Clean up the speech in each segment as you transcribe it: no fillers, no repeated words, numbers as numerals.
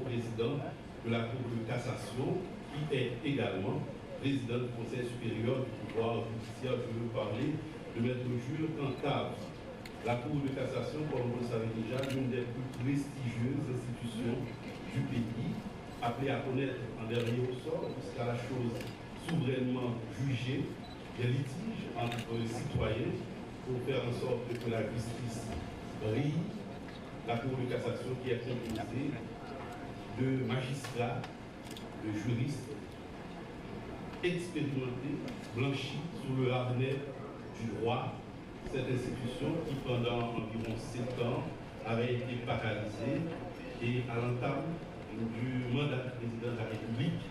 Président de la Cour de cassation, qui est également président du Conseil supérieur du pouvoir judiciaire. Je veux parler de Maître Jules Cantave. La Cour de cassation, comme vous le savez déjà, l'une des plus prestigieuses institutions du pays, appelée à connaître en dernier ressort, jusqu'à la chose souverainement jugée, des litiges entre citoyens pour faire en sorte que la justice brille. La Cour de cassation qui est composée de magistrats, de juristes expérimentés, blanchis sous le harnais du droit. Cette institution qui pendant environ 7 ans avait été paralysée et à l'entame du mandat du président de la République,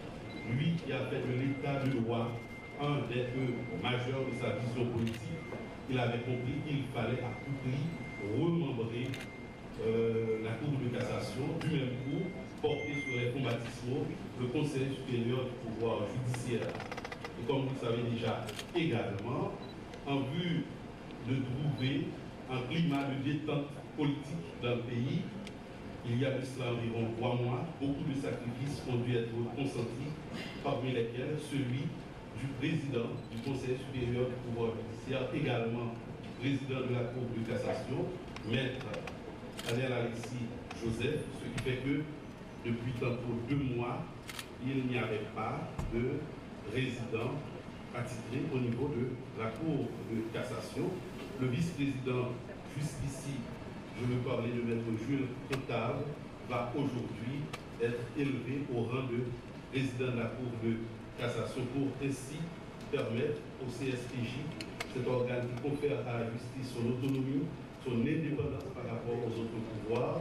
lui qui a fait de l'état de droit un des feux majeurs de sa vision politique, il avait compris qu'il fallait à tout prix remembrer la Cour de cassation, du même coup, porter sur les combattissements le Conseil supérieur du pouvoir judiciaire. Et comme vous le savez déjà également, en vue de trouver un climat de détente politique dans le pays, il y a de cela environ 3 mois, beaucoup de sacrifices ont dû être consentis, parmi lesquels celui du président du Conseil supérieur du pouvoir judiciaire, également président de la Cour de cassation, maître Daniel Alexis Joseph, ce qui fait que depuis tantôt 2 mois, il n'y avait pas de résident attitré au niveau de la Cour de cassation. Le vice-président, jusqu'ici, je veux parler de Maître Jules Cantave, va aujourd'hui être élevé au rang de président de la Cour de cassation pour ainsi permettre au CSPJ, cet organe qui confère à la justice son autonomie, son indépendance par rapport aux autres pouvoirs,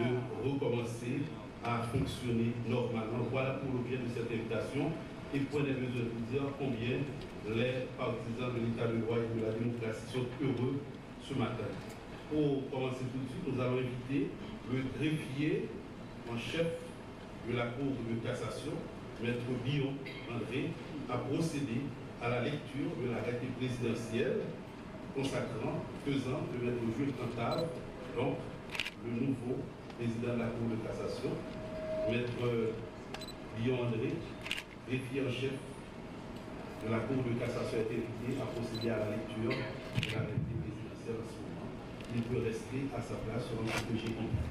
de recommencer à fonctionner normalement. Voilà pour l'objet de cette invitation. Et prenez besoin de dire combien les partisans de l'état de droit et de la démocratie sont heureux ce matin. Pour commencer tout de suite, nous allons inviter le greffier en chef de la Cour de cassation, Maître Billon André, à procéder à la lecture de l'arrêté présidentiel consacrant 2 ans de Maître Jules Cantave, donc le nouveau président de la Cour de cassation. Maître Billon André, greffier en chef de la Cour de cassation, est invité à procéder à la lecture de l'arrêté présidentiel en ce moment. Il peut rester à sa place selon ce que j'ai compris.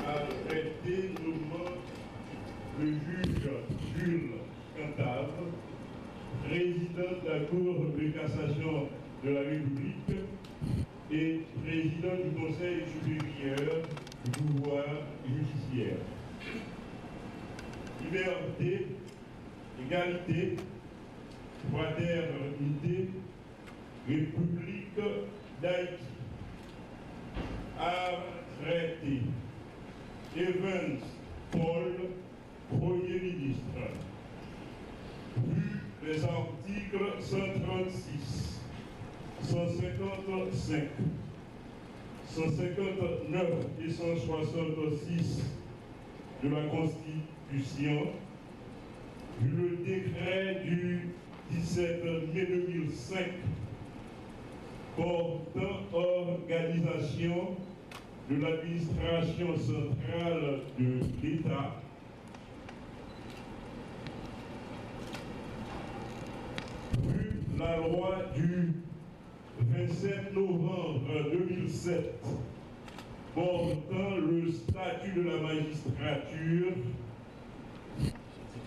Arrêté nommant le juge Jules Cantave, président de la Cour de cassation de la République et président du Conseil supérieur du pouvoir judiciaire. Liberté, égalité, fraternité, République d'Haïti. Arrêté. Evans Paul, Premier ministre. Vu les articles 136, 155, 159 et 166 de la Constitution, vu le décret du 17 mai 2005 portant organisation de l'administration centrale de l'État, vu la loi du 27 novembre 2007 portant le statut de la magistrature,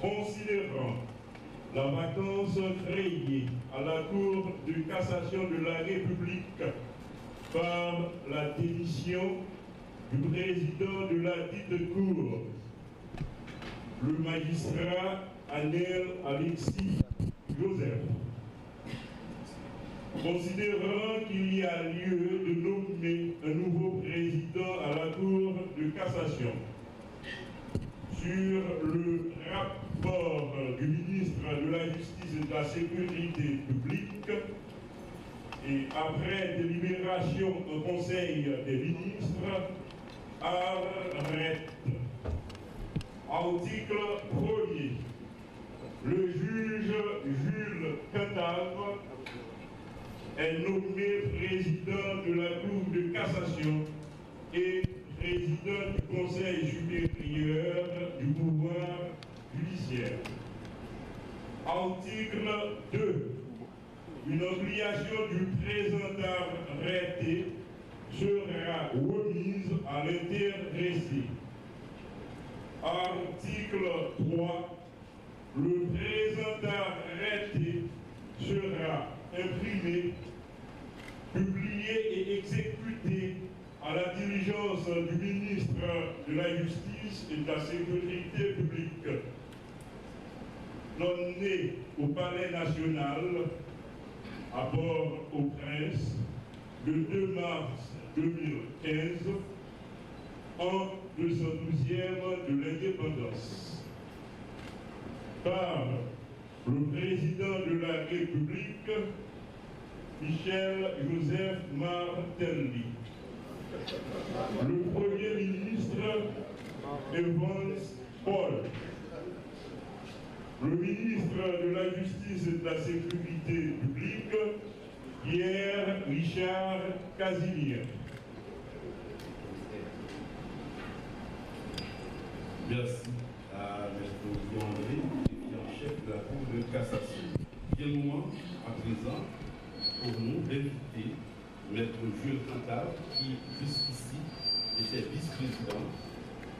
considérant la vacance créée à la Cour de cassation de la République par la démission du président de la dite Cour, le magistrat Anel Alexis Joseph. Considérant qu'il y a lieu de nommer un nouveau président à la Cour de cassation, sur le rapport du ministre de la Justice et de la Sécurité publique, et après délibération au Conseil des ministres, arrête. Article 1er. Le juge Jules Cantave est nommé président de la Cour de cassation et président du Conseil supérieur du pouvoir judiciaire. Article 2. Une obligation du présent arrêté sera remise à l'intéressé. Article 3. Le présent arrêté sera imprimé, publié et exécuté à la diligence du ministre de la Justice et de la Sécurité publique, nommé au Palais national, à Port-au-Prince, le 2 mars 2015, an 212e de l'indépendance, par le président de la République, Michel Joseph Martelly. Le Premier ministre, Evans Paul. Le ministre de la Justice et de la Sécurité publique, Pierre Richard Casimir. Merci à M. André, en chef de la Cour de cassation. Il y a un moment, à présent, pour nous d'inviter M. Jules Cantave, qui jusqu'ici était vice-président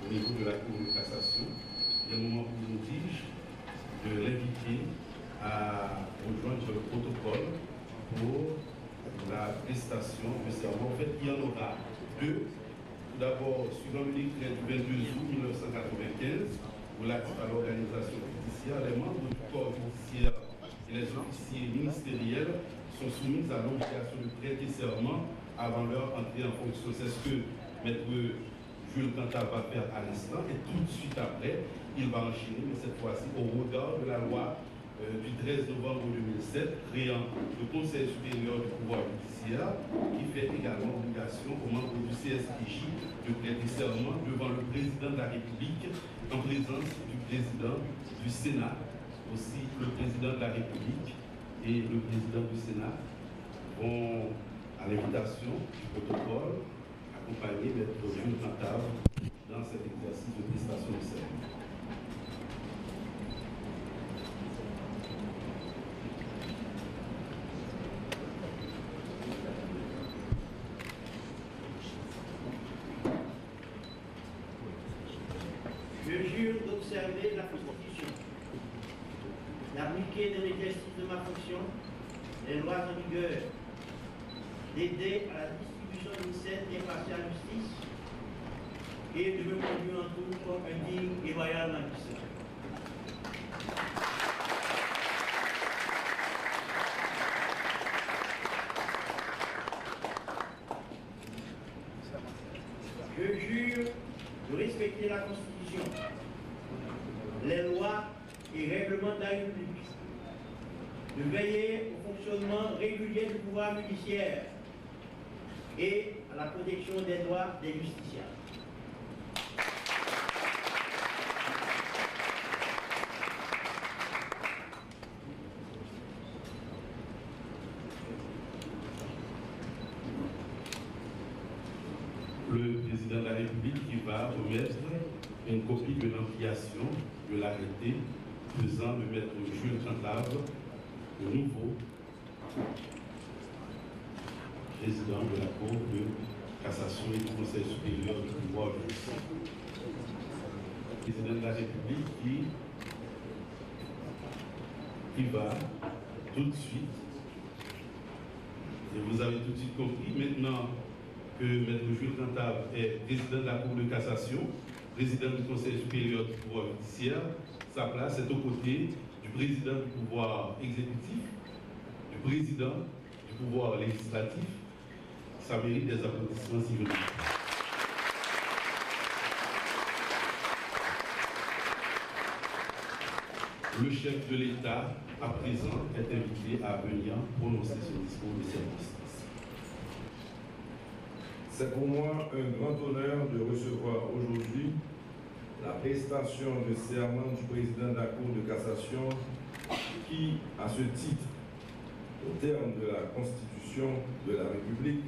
au niveau de la Cour de cassation. Il y a un moment pour nous dire de l'inviter à rejoindre le protocole pour la prestation de serment. En fait, il y en aura deux. Tout d'abord, suivant le décret du 22 août 1995, relatif à l'organisation judiciaire, les membres du corps judiciaire et les officiers ministériels sont soumis à l'obligation de prêter serment avant leur entrée en fonction. C'est ce que M. Jules Cantave va faire à l'instant, et tout de suite après, il va enchaîner, mais cette fois-ci au regard de la loi du 13 novembre 2007, créant le Conseil supérieur du pouvoir judiciaire, qui fait également obligation aux membres du CSPJ de prêter serment devant le président de la République, en présence du président du Sénat. Aussi, le président de la République et le président du Sénat vont, à l'invitation du protocole, accompagner M. Jules Cantave dans cet exercice de prestation de serment. Je jure d'observer la Constitution, d'appliquer dans l'exercice de ma fonction les lois en vigueur, d'aider à la distribution d'une saine et impartiale justice et de me conduire en tout comme un digne et loyal magistrat. Je jure de respecter la Constitution, les lois et règlements de la République, de veiller au fonctionnement régulier du pouvoir judiciaire et à la protection des droits des justiciables. président de la République qui va remettre une copie de l'ampliation de l'arrêté faisant de maître Jules Cantave le nouveau président de la Cour de cassation et du Conseil supérieur du pouvoir judiciaire. Le président de la République qui va tout de suite, et vous avez tout de suite compris, maintenant que maître Jules Cantave est président de la Cour de cassation, président du Conseil supérieur du pouvoir judiciaire, sa place est aux côtés du président du pouvoir exécutif, du président du pouvoir législatif. Ça mérite des applaudissements si vous voulez. Le chef de l'État, à présent, est invité à venir prononcer son discours de service. C'est pour moi un grand honneur de recevoir aujourd'hui la prestation de serment du président de la Cour de cassation qui, à ce titre, au terme de la Constitution de la République,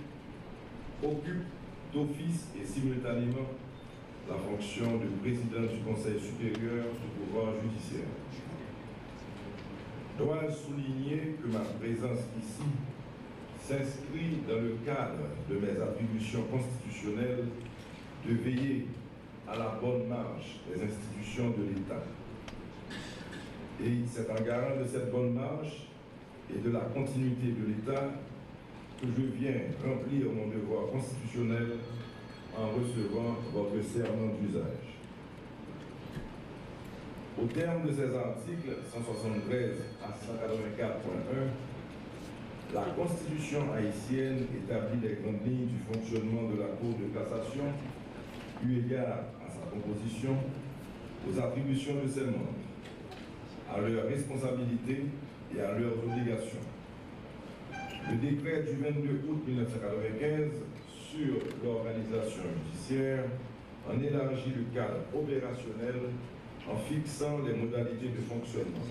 occupe d'office et simultanément la fonction de président du Conseil supérieur du pouvoir judiciaire. Dois-je souligner que ma présence ici s'inscrit dans le cadre de mes attributions constitutionnelles de veiller à la bonne marche des institutions de l'État. Et c'est en garant de cette bonne marche et de la continuité de l'État que je viens remplir mon devoir constitutionnel en recevant votre serment d'usage. Au terme de ces articles 173 à 184.1, la Constitution haïtienne établit les grandes lignes du fonctionnement de la Cour de cassation, eu égard à sa composition, aux attributions de ses membres, à leurs responsabilités et à leurs obligations. Le décret du 22 août 1995 sur l'organisation judiciaire en élargit le cadre opérationnel en fixant les modalités de fonctionnement.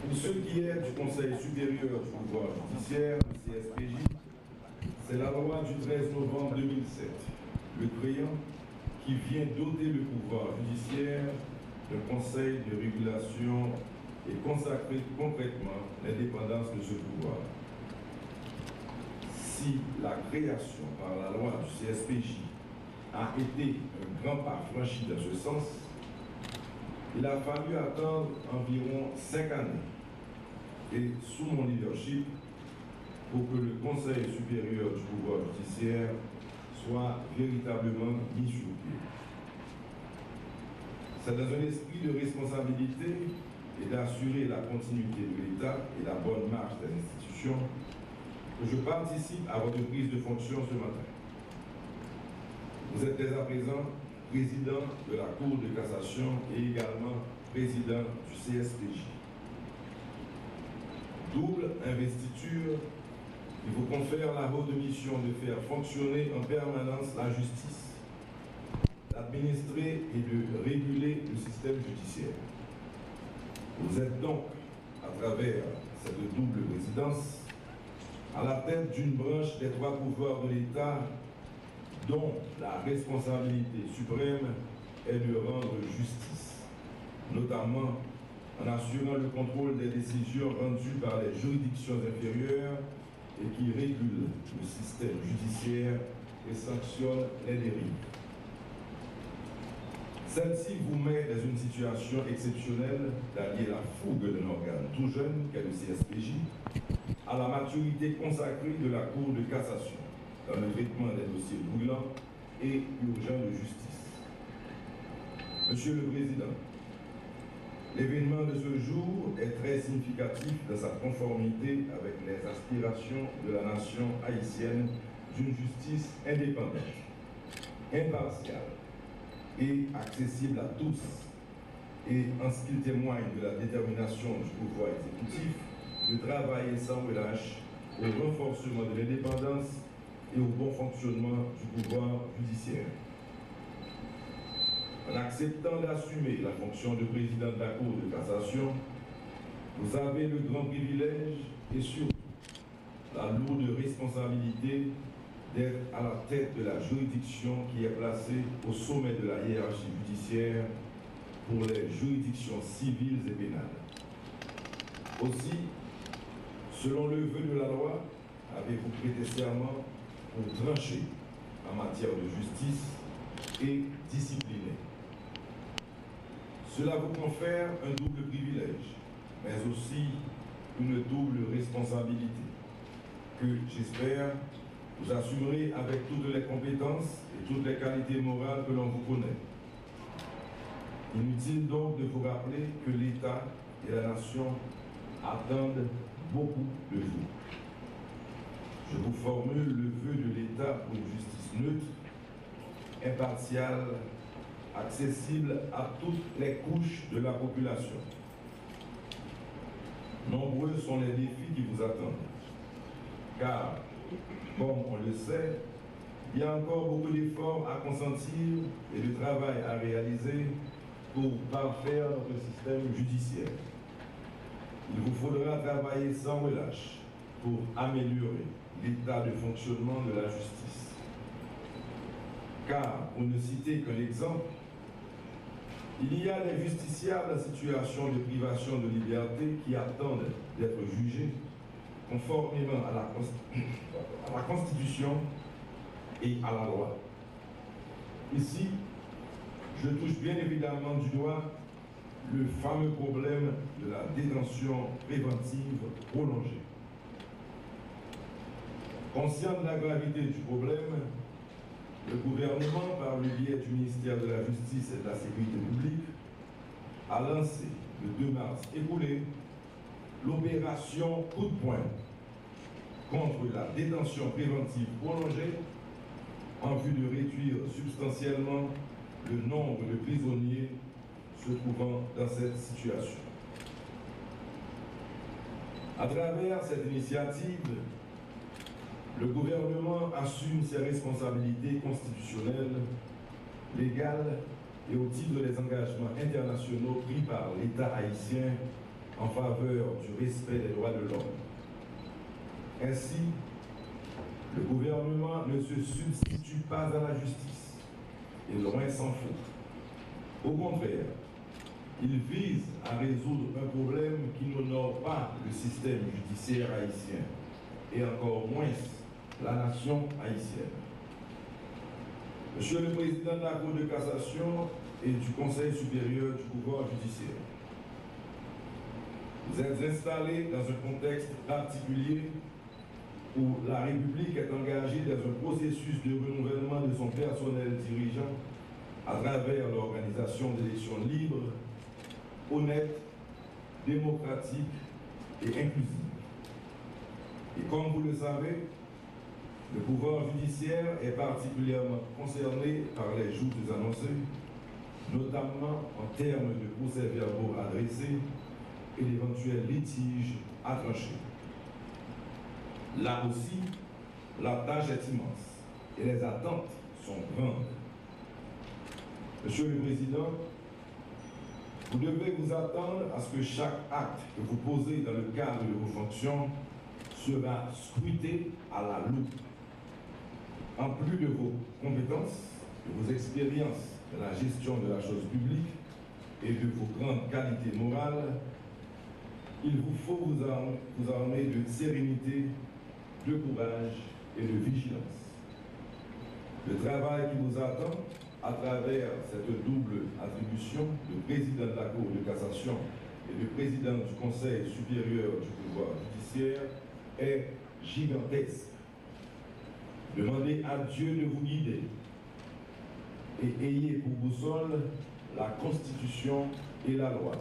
Pour ce qui est du Conseil supérieur du pouvoir judiciaire, le CSPJ, c'est la loi du 13 novembre 2007, le créant, qui vient doter le pouvoir judiciaire d'un conseil de régulation et consacrer concrètement l'indépendance de ce pouvoir. Si la création par la loi du CSPJ a été un grand pas franchi dans ce sens, il a fallu attendre environ 5 années et sous mon leadership pour que le Conseil supérieur du pouvoir judiciaire soit véritablement mis sur pied. C'est dans un esprit de responsabilité et d'assurer la continuité de l'État et la bonne marche des institutions que je participe à votre prise de fonction ce matin. Vous êtes dès à présent président de la Cour de cassation et également président du CSPJ. Double investiture qui vous confère la haute mission de faire fonctionner en permanence la justice, d'administrer et de réguler le système judiciaire. Vous êtes donc, à travers cette double présidence, à la tête d'une branche des trois pouvoirs de l'État dont la responsabilité suprême est de rendre justice, notamment en assurant le contrôle des décisions rendues par les juridictions inférieures et qui régulent le système judiciaire et sanctionnent les dérives. Celle-ci vous met dans une situation exceptionnelle d'allier la fougue d'un organe tout jeune qu'est le CSPJ à la maturité consacrée de la Cour de cassation dans le traitement des dossiers brûlants et urgents de justice. Monsieur le Président, l'événement de ce jour est très significatif dans sa conformité avec les aspirations de la nation haïtienne d'une justice indépendante, impartiale et accessible à tous, et en ce qu'il témoigne de la détermination du pouvoir exécutif de travailler sans relâche au renforcement de l'indépendance et au bon fonctionnement du pouvoir judiciaire. En acceptant d'assumer la fonction de président de la Cour de cassation, vous avez le grand privilège et surtout la lourde responsabilité d'être à la tête de la juridiction qui est placée au sommet de la hiérarchie judiciaire pour les juridictions civiles et pénales. Aussi, selon le vœu de la loi, avez-vous prêté serment pour trancher en matière de justice et discipliner. Cela vous confère un double privilège, mais aussi une double responsabilité que, j'espère, vous assumerez avec toutes les compétences et toutes les qualités morales que l'on vous connaît. Inutile donc de vous rappeler que l'État et la nation attendent beaucoup de vous. Je vous formule le vœu de l'État pour une justice neutre, impartiale, accessible à toutes les couches de la population. Nombreux sont les défis qui vous attendent, car, comme on le sait, il y a encore beaucoup d'efforts à consentir et de travail à réaliser pour parfaire notre système judiciaire. Il vous faudra travailler sans relâche pour améliorer l'état de fonctionnement de la justice. Car, pour ne citer qu'un exemple, il y a des justiciables en situation de privation de liberté qui attendent d'être jugés conformément à la Constitution et à la loi. Ici, je touche bien évidemment du doigt le fameux problème de la détention préventive prolongée. Conscient de la gravité du problème, le gouvernement, par le biais du ministère de la Justice et de la Sécurité publique, a lancé le 2 mars écoulé l'opération Coup de poing contre la détention préventive prolongée en vue de réduire substantiellement le nombre de prisonniers se trouvant dans cette situation. À travers cette initiative, le gouvernement assume ses responsabilités constitutionnelles, légales et au titre des engagements internationaux pris par l'État haïtien en faveur du respect des droits de l'homme. Ainsi, le gouvernement ne se substitue pas à la justice, et loin s'en faut. Au contraire, il vise à résoudre un problème qui n'honore pas le système judiciaire haïtien, et encore moins la nation haïtienne. Monsieur le Président de la Cour de cassation et du Conseil supérieur du pouvoir judiciaire, vous êtes installé dans un contexte particulier où la République est engagée dans un processus de renouvellement de son personnel dirigeant à travers l'organisation d'élections libres, honnêtes, démocratiques et inclusives. Et comme vous le savez, le pouvoir judiciaire est particulièrement concerné par les joutes annoncées, notamment en termes de procès-verbaux adressés et d'éventuels litiges à trancher. Là aussi, la tâche est immense et les attentes sont grandes. Monsieur le Président, vous devez vous attendre à ce que chaque acte que vous posez dans le cadre de vos fonctions sera scruté à la loupe. En plus de vos compétences, de vos expériences dans la gestion de la chose publique et de vos grandes qualités morales, il vous faut vous armer de sérénité, de courage et de vigilance. Le travail qui vous attend à travers cette double attribution de président de la Cour de cassation et de président du Conseil supérieur du pouvoir judiciaire est gigantesque. Demandez à Dieu de vous guider et ayez pour boussole la Constitution et la loi.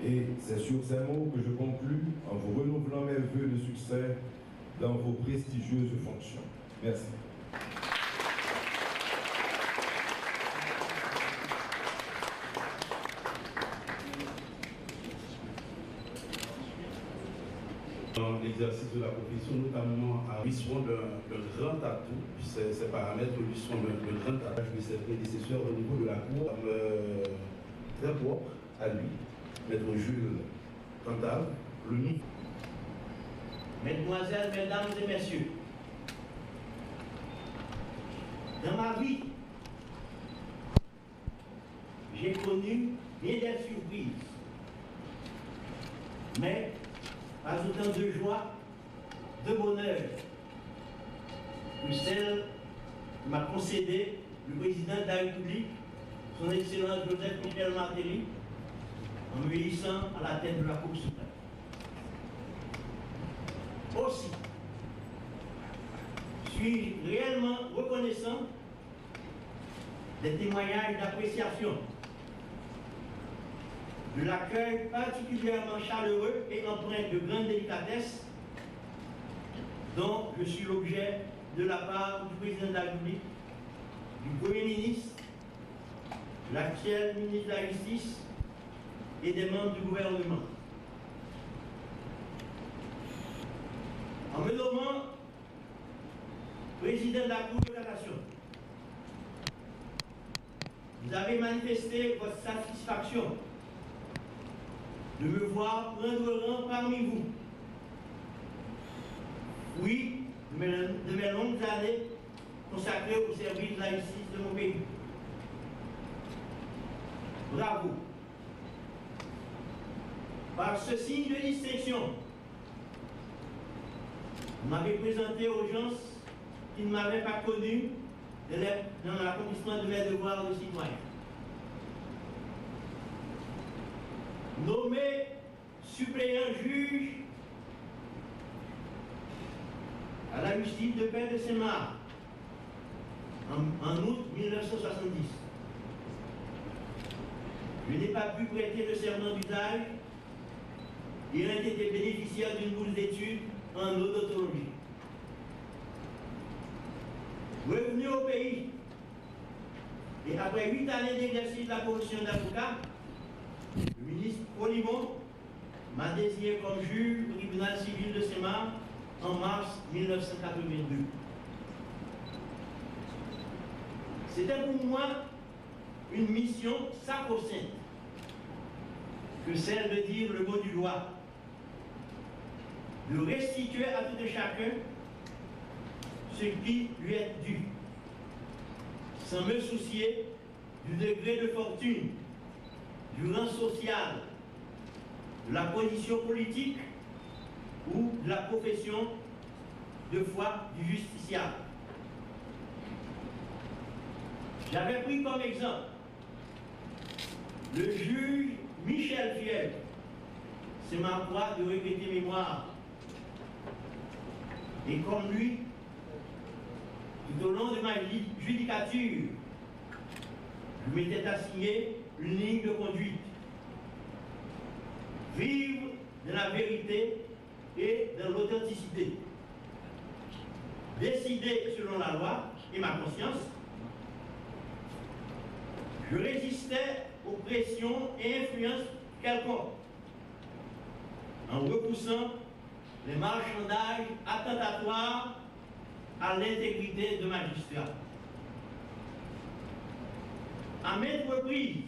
Et c'est sur ces mots que je conclus en vous renouvelant mes vœux de succès dans vos prestigieuses fonctions. Merci. Dans l'exercice de la profession, notamment à l'issue d'un grand atout, ces paramètres lui sont d'un grand atout de ses prédécesseurs au niveau de la Cour, très propre à lui, Maître Jules Cantal, le nom. Mesdemoiselles, Mesdames et Messieurs, Dans ma vie, j'ai connu bien des surprises, mais pas autant de joie, de bonheur que celle que m'a concédée le président de la République, son Excellence Joseph Michel Martelly, en me hissant à la tête de la Cour suprême. Aussi, suis-je réellement reconnaissant des témoignages d'appréciation, de l'accueil particulièrement chaleureux et empreint de grande délicatesse dont je suis l'objet de la part du président de la République, du Premier ministre, de l'actuel ministre de la Justice et des membres du gouvernement. En me nommant président de la Cour de cassation, vous avez manifesté votre satisfaction de me voir prendre rang parmi vous. Oui, de mes longues années consacrées au service de la justice de mon pays. Bravo. Par ce signe de distinction, vous m'avez présenté aux gens qui ne m'avaient pas connu dans l'accomplissement de mes devoirs de citoyen. Nommé suppléant juge à la justice de paix de Saint-Marc en août 1970. Je n'ai pas pu prêter le serment d'usage et ai été bénéficiaire d'une bourse d'études en odontologie. Revenu au pays et après 8 années d'exercice de la profession d'avocat, le ministre Polimon m'a désigné comme juge au tribunal civil de Saint-Marc en mars 1982. C'était pour moi une mission sacro-sainte que celle de dire le mot du loi, de restituer à tout un chacun ce qui lui est dû, sans me soucier du degré de fortune, du rang social, de la position politique ou de la profession de foi du justiciable. J'avais pris comme exemple le juge Michel Fiel, c'est ma voie de regretter mémoire. Et comme lui, tout au long de ma judicature, je m'étais assigné une ligne de conduite. Vivre de la vérité et de l'authenticité. Décider selon la loi et ma conscience. Je résistais aux pressions et influences quelconques, en repoussant les marchandages attentatoires à l'intégrité de magistrat. À maintes reprises,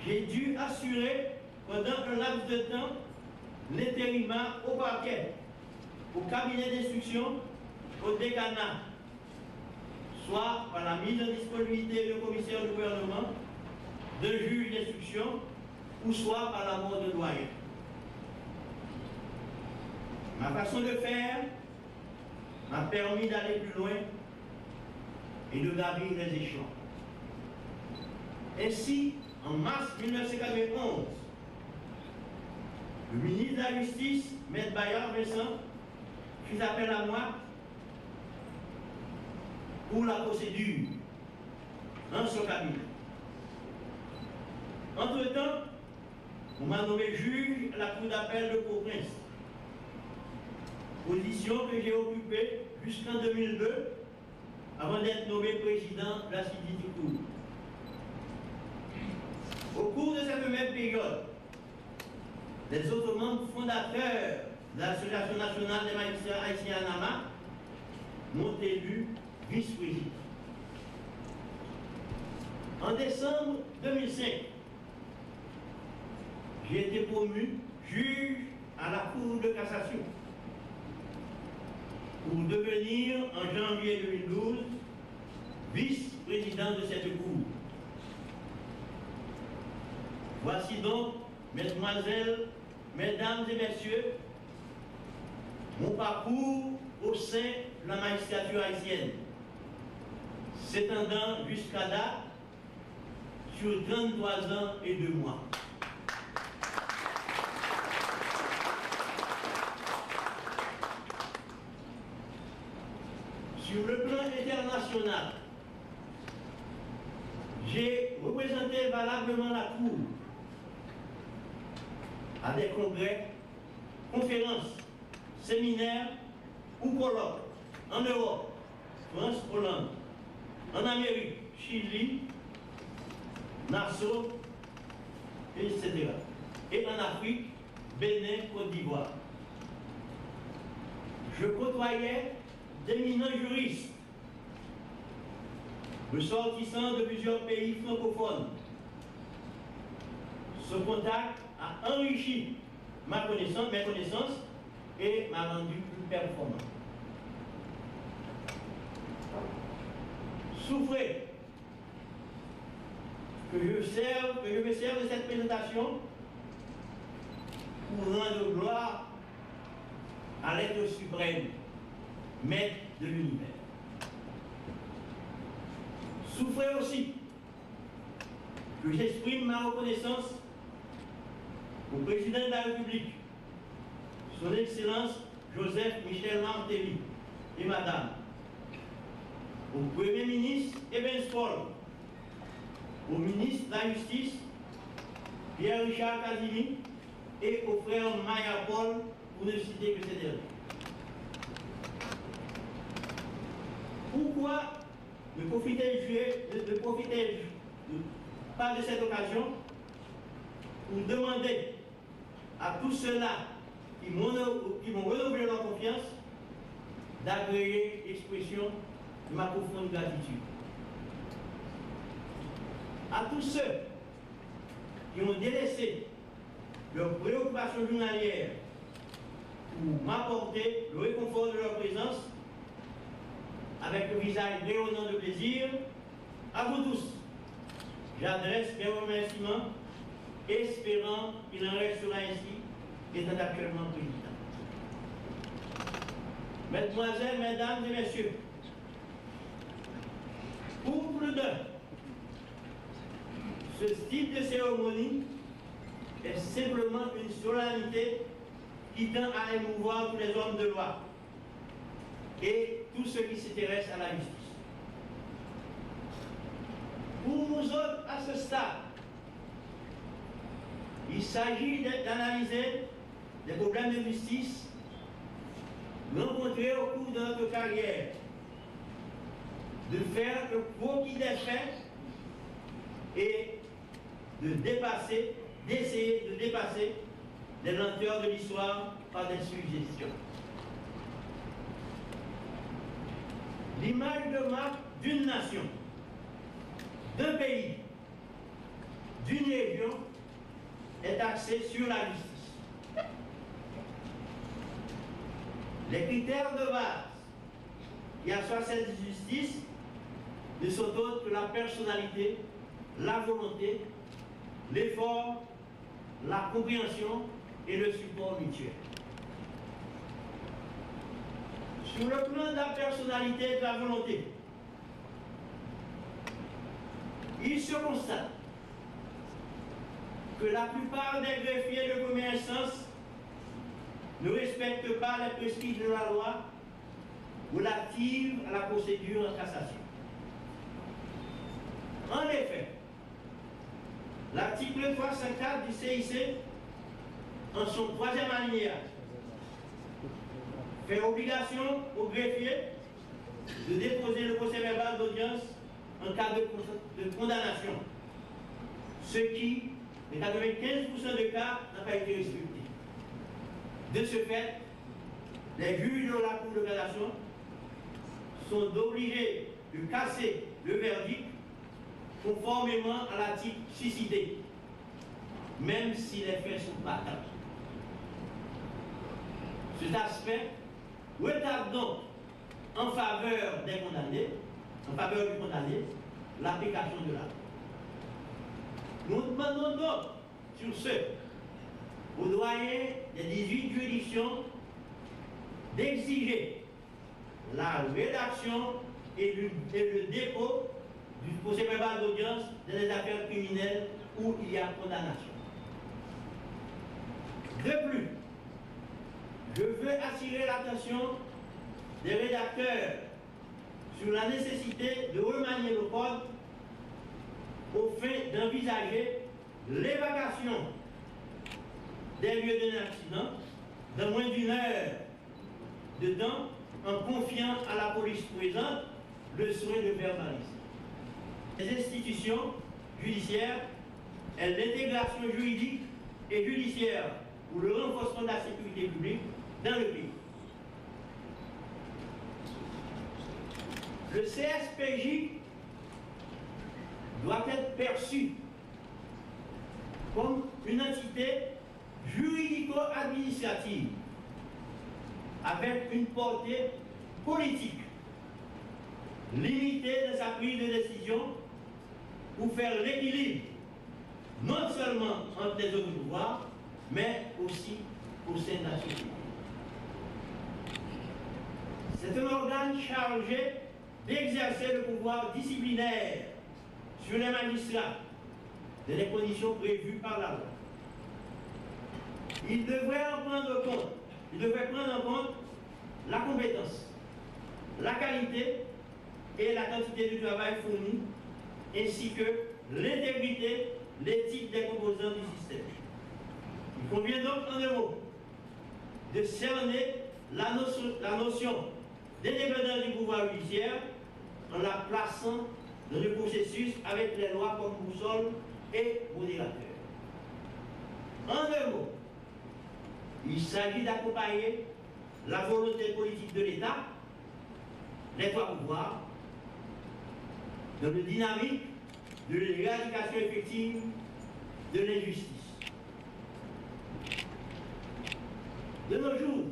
j'ai dû assurer pendant un laps de temps l'intérim au parquet, au cabinet d'instruction, au décanat, soit par la mise en disponibilité de commissaire du gouvernement, de juge d'instruction, ou soit par la mort de doyen. Ma façon de faire m'a permis d'aller plus loin et de gravir les échelons. Ainsi, en mars 1991, le ministre de la Justice, M. Bayard Vincent, fit appel à moi pour la procédure dans son cabinet. Entre-temps, on m'a nommé juge à la Cour d'appel de Port-au-Prince, position que j'ai occupée jusqu'en 2002, avant d'être nommé président de la CIDI du Cour. Au cours de cette même période, les autres membres fondateurs de l'Association nationale des magistrats haïtiens à Nama m'ont élu vice-président. En décembre 2005, j'ai été promu juge à la Cour de cassation pour devenir en janvier 2012 vice-président de cette cour. Voici donc, mesdemoiselles, mesdames et messieurs, mon parcours au sein de la magistrature haïtienne, s'étendant jusqu'à date sur 33 ans et 2 mois. Sur le plan international, j'ai représenté valablement la Cour à des congrès, conférences, séminaires ou colloques en Europe, France, Hollande, en Amérique, Chili, Nassau, etc. Et en Afrique, Bénin, Côte d'Ivoire. Je côtoyais d'éminents juristes ressortissants de plusieurs pays francophones. Ce contact a enrichi mes connaissances et m'a rendu plus performant. Souffrez que je me serve de cette présentation pour rendre gloire à l'être suprême, maître de l'univers. Souffrez aussi que j'exprime ma reconnaissance au président de la République, son Excellence Joseph Michel Martelly et Madame, au Premier ministre Evans Paul, au ministre de la Justice Pierre-Richard Casini et au frère Maya Paul, pour ne citer que ces derniers. Pourquoi ne profiter-je pas de cette occasion pour demander à tous ceux-là qui m'ont renouvelé leur confiance d'agréer l'expression de ma profonde gratitude. À tous ceux qui ont délaissé leurs préoccupations journalières pour m'apporter le réconfort de leur présence, avec le visage rayonnant de plaisir, à vous tous, j'adresse mes remerciements, espérant qu'il en restera ainsi, étant actuellement président. Mesdemoiselles, mesdames et messieurs, pour plus d'un, ce style de cérémonie est simplement une solennité qui tend à émouvoir tous les hommes de loi et tous ceux qui s'intéressent à la justice. Pour nous autres, à ce stade, il s'agit d'analyser les problèmes de justice rencontrés au cours de notre carrière, de faire le croquis des faits et d'essayer de dépasser les lenteurs de l'histoire par des suggestions. L'image de marque d'une nation, d'un pays, d'une région est axée sur la justice. Les critères de base qui assoient cette justice ne sont autres que la personnalité, la volonté, l'effort, la compréhension et le support mutuel. Sur le plan de la personnalité et de la volonté, il se constate que la plupart des greffiers de première instance ne respectent pas les prescrits de la loi relative à la procédure en cassation. En effet, l'article 304 du CIC, en son 3e alinéa, fait obligation au greffier de déposer le procès verbal d'audience en cas de condamnation, ce qui, dans 95% des cas, n'a pas été respecté. De ce fait, les juges de la Cour de cassation sont obligés de casser le verdict conformément à l'article suscité, même si les faits sont patents. Cet aspect retarde donc en faveur des condamnés en faveur du condamné l'application de la loi. Nous demandons donc, sur ce, aux doyens des 18 juridictions d'exiger la rédaction et le dépôt du procès verbal d'audience dans les affaires criminelles où il y a condamnation. De plus, je veux attirer l'attention des rédacteurs sur la nécessité de remanier le code au fin d'envisager l'évacuation des lieux d'un accident de moins d'une heure de temps en confiant à la police présente le soin de verbaliser. Les institutions judiciaires et l'intégration juridique et judiciaire pour le renforcement de la sécurité publique dans le pays. Le CSPJ doit être perçu comme une entité juridico-administrative avec une portée politique limitée dans sa prise de décision pour faire l'équilibre non seulement entre les autres pouvoirs, mais aussi au sein de la société. C'est un organe chargé d'exercer le pouvoir disciplinaire sur les magistrats dans les conditions prévues par la loi. Il devrait prendre en compte la compétence, la qualité et la quantité du travail fourni, ainsi que l'intégrité, l'éthique des composants du système. Il convient donc, en un mot, de cerner la notion d'indépendance du pouvoir judiciaire en la plaçant dans le processus avec les lois comme boussole et modérateur. En un mot, il s'agit d'accompagner la volonté politique de l'État, les trois pouvoirs, dans le dynamique de l'éradication effective de l'injustice. De nos jours,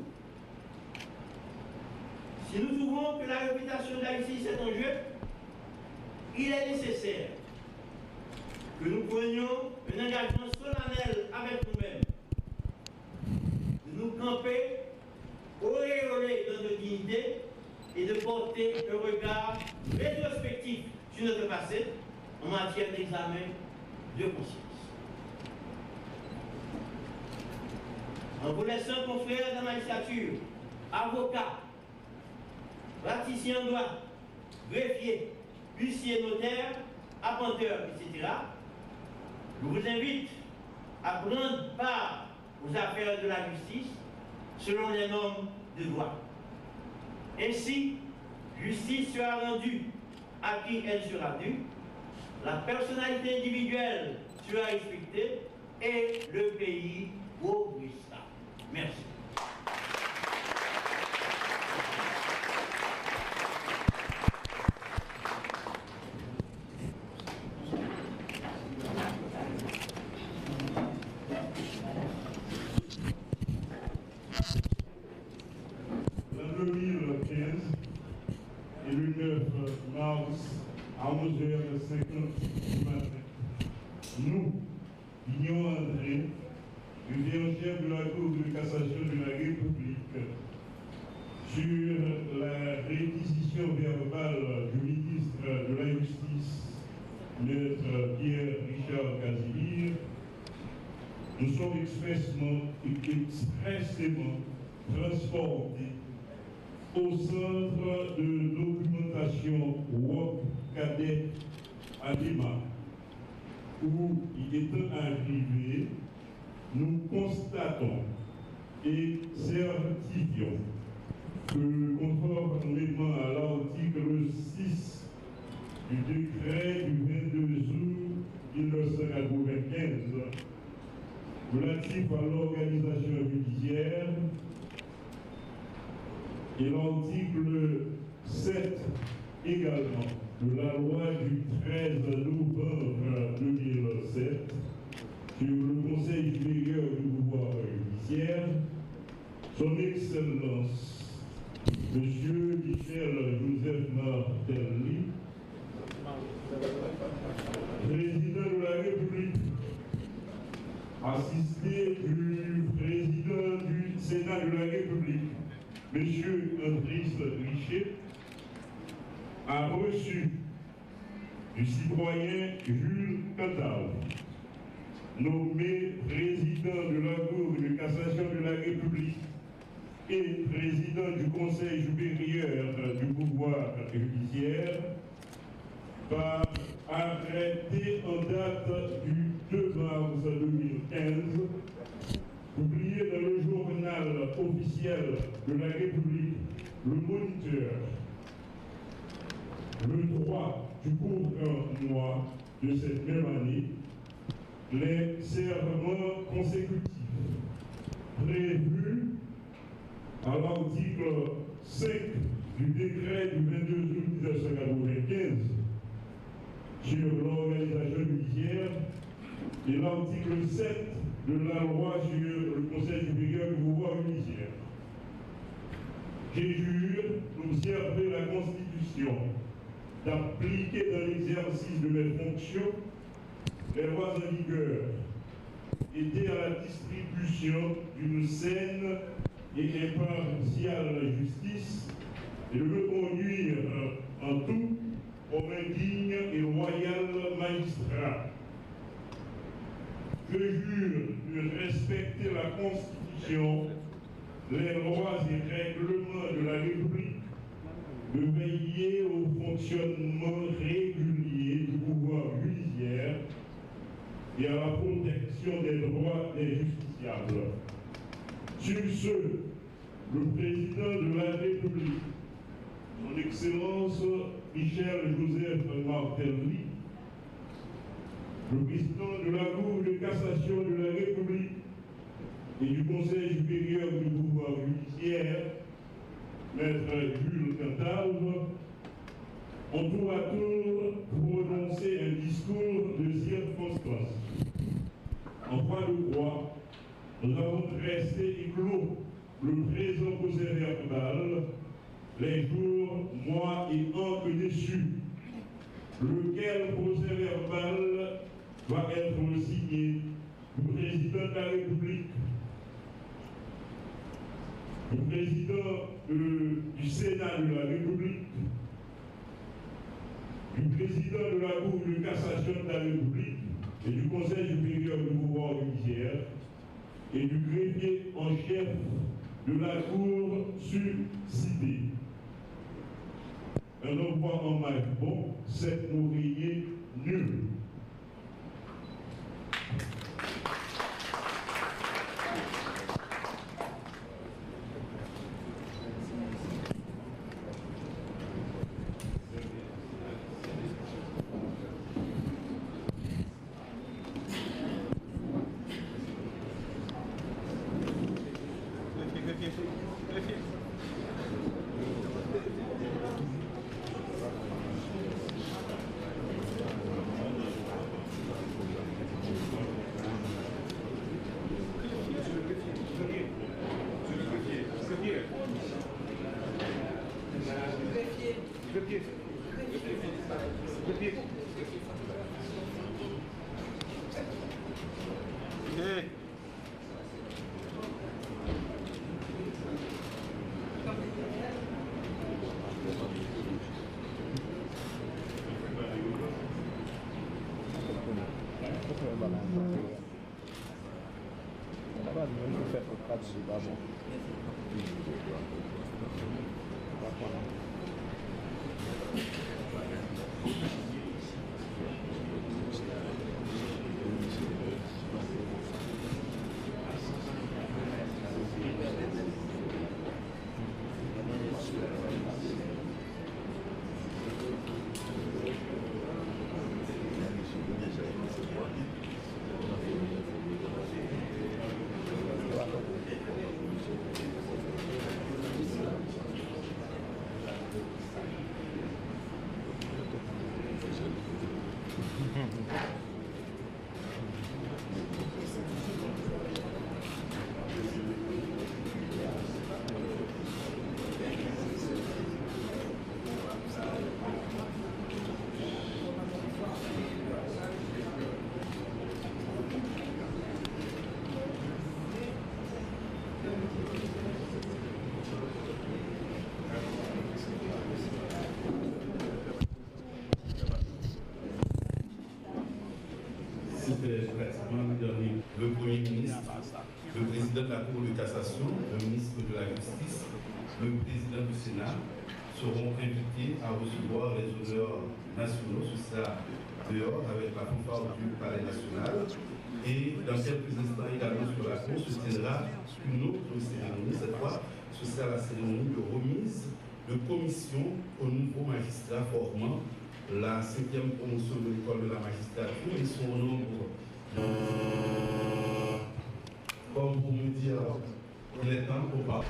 si nous trouvons que la réputation de la justice est en jeu, il est nécessaire que nous prenions un engagement solennel avec nous-mêmes, de nous camper auréolés dans notre dignité et de porter un regard rétrospectif sur notre passé en matière d'examen de conscience. En vous laissant confrères de la magistrature, avocats, praticiens en droit, greffiers, huissiers, notaires, appanteurs, etc., je vous invite à prendre part aux affaires de la justice selon les normes de droit. Ainsi, justice sera rendue à qui elle sera due, la personnalité individuelle sera respectée et le pays progressera. Merci. En 2015 et le 9 mars à 11h50 du matin, nous, Vignon André, greffier en chef de la Cour de cassation de la République, sur la réquisition verbale du ministre de la Justice, Maître Pierre-Richard Casimir, nous sommes expressément transportés au centre de documentation WOC Cadet à Lima, où il est arrivé, nous constatons et certifions que, conformément à l'article 6 du décret du 22 août 1995 relatif à l'organisation judiciaire, et l'article 7 également de la loi du 13 novembre 2007 sur le Conseil supérieur du pouvoir judiciaire, son Excellence, M. Michel Joseph Martelly, président de la République, assisté du président du Sénat de la République, M. Andris Richet, a reçu du citoyen Jules Cantal, nommé président de la Cour de cassation de la République et président du Conseil supérieur du pouvoir judiciaire, par arrêté en date du 2 mars 2015, publié dans le journal officiel de la République, Le Moniteur, le 3 du courant mois de cette même année, les serments consécutifs prévus à l'article 5 du décret du 22 août 1995 sur l'organisation judiciaire et l'article 7 de la loi sur le Conseil supérieur du pouvoir judiciaire. J'ai juré d'observer la Constitution, d'appliquer dans l'exercice de mes fonctions les lois en vigueur, aider à la distribution d'une saine et impartiale justice et de me conduire en tout comme un digne et loyal magistrat. Je jure de respecter la Constitution, les lois et règlements de la République, de veiller au fonctionnement régulier du pouvoir judiciaire et à la protection des droits des justiciables. Sur ce, le président de la République, son Excellence Michel Joseph Martelly, le président de la Cour de cassation de la République et du Conseil supérieur du pouvoir judiciaire, Maître Jules Cantal, ont tour à tour prononcé un discours de circonstance. En foi de droit, nous avons dressé et clos le présent procès-verbal, les jours, mois et ans que déçus, lequel procès-verbal va être signé du président de la République, du président du Sénat de la République, du président de la Cour de cassation de la République et du Conseil supérieur du pouvoir judiciaire et du greffier en chef de la Cour sur-citée. Un envoi en maille bon, 7 ouvriers nuls. justice, le président du Sénat seront invités à recevoir les honneurs nationaux. Ce sera dehors avec la fanfare du Palais national. Et dans quelques instants également sur la cour se tiendra une autre cérémonie. Cette fois, ce sera la cérémonie de remise de commission au nouveau magistrat formant la 5e promotion de l'école de la magistrature. Ils sont au nombre, comme pour me dire, il est temps pour parler.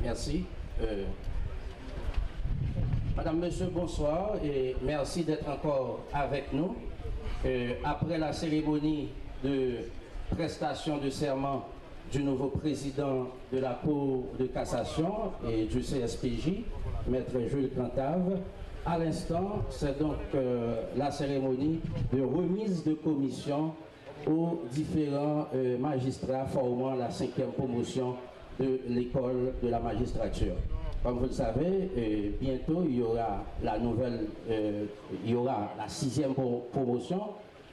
Merci. Madame, Monsieur, bonsoir et merci d'être encore avec nous. Après la cérémonie de prestation de serment du nouveau président de la Cour de cassation et du CSPJ, Maître Jules Cantave, à l'instant, c'est donc la cérémonie de remise de commission aux différents magistrats formant la 5e promotion de l'école de la magistrature. Comme vous le savez, bientôt il y aura la nouvelle, il y aura la 6e promotion,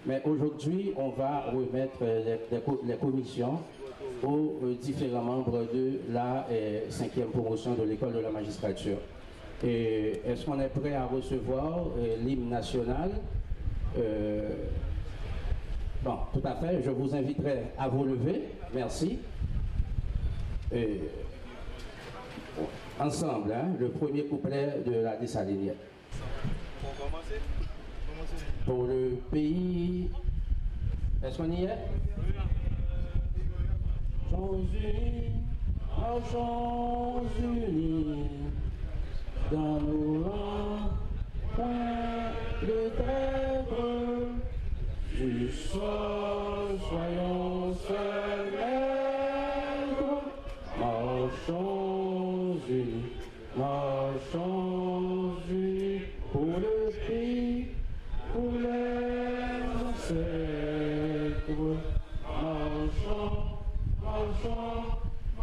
mais aujourd'hui on va remettre les commissions aux différents membres de la 5e promotion de l'école de la magistrature. Est-ce qu'on est prêt à recevoir l'hymne national? Bon, tout à fait, je vous inviterai à vous lever, merci. Ensemble, hein, le premier couplet de la Dessalinière. Pour le pays, est-ce qu'on y est? Marchons unis, dans nos rangs, point de trêve, du sol, soyons seuls maîtres. Marchons unis pour le pays, pour les ancêtres.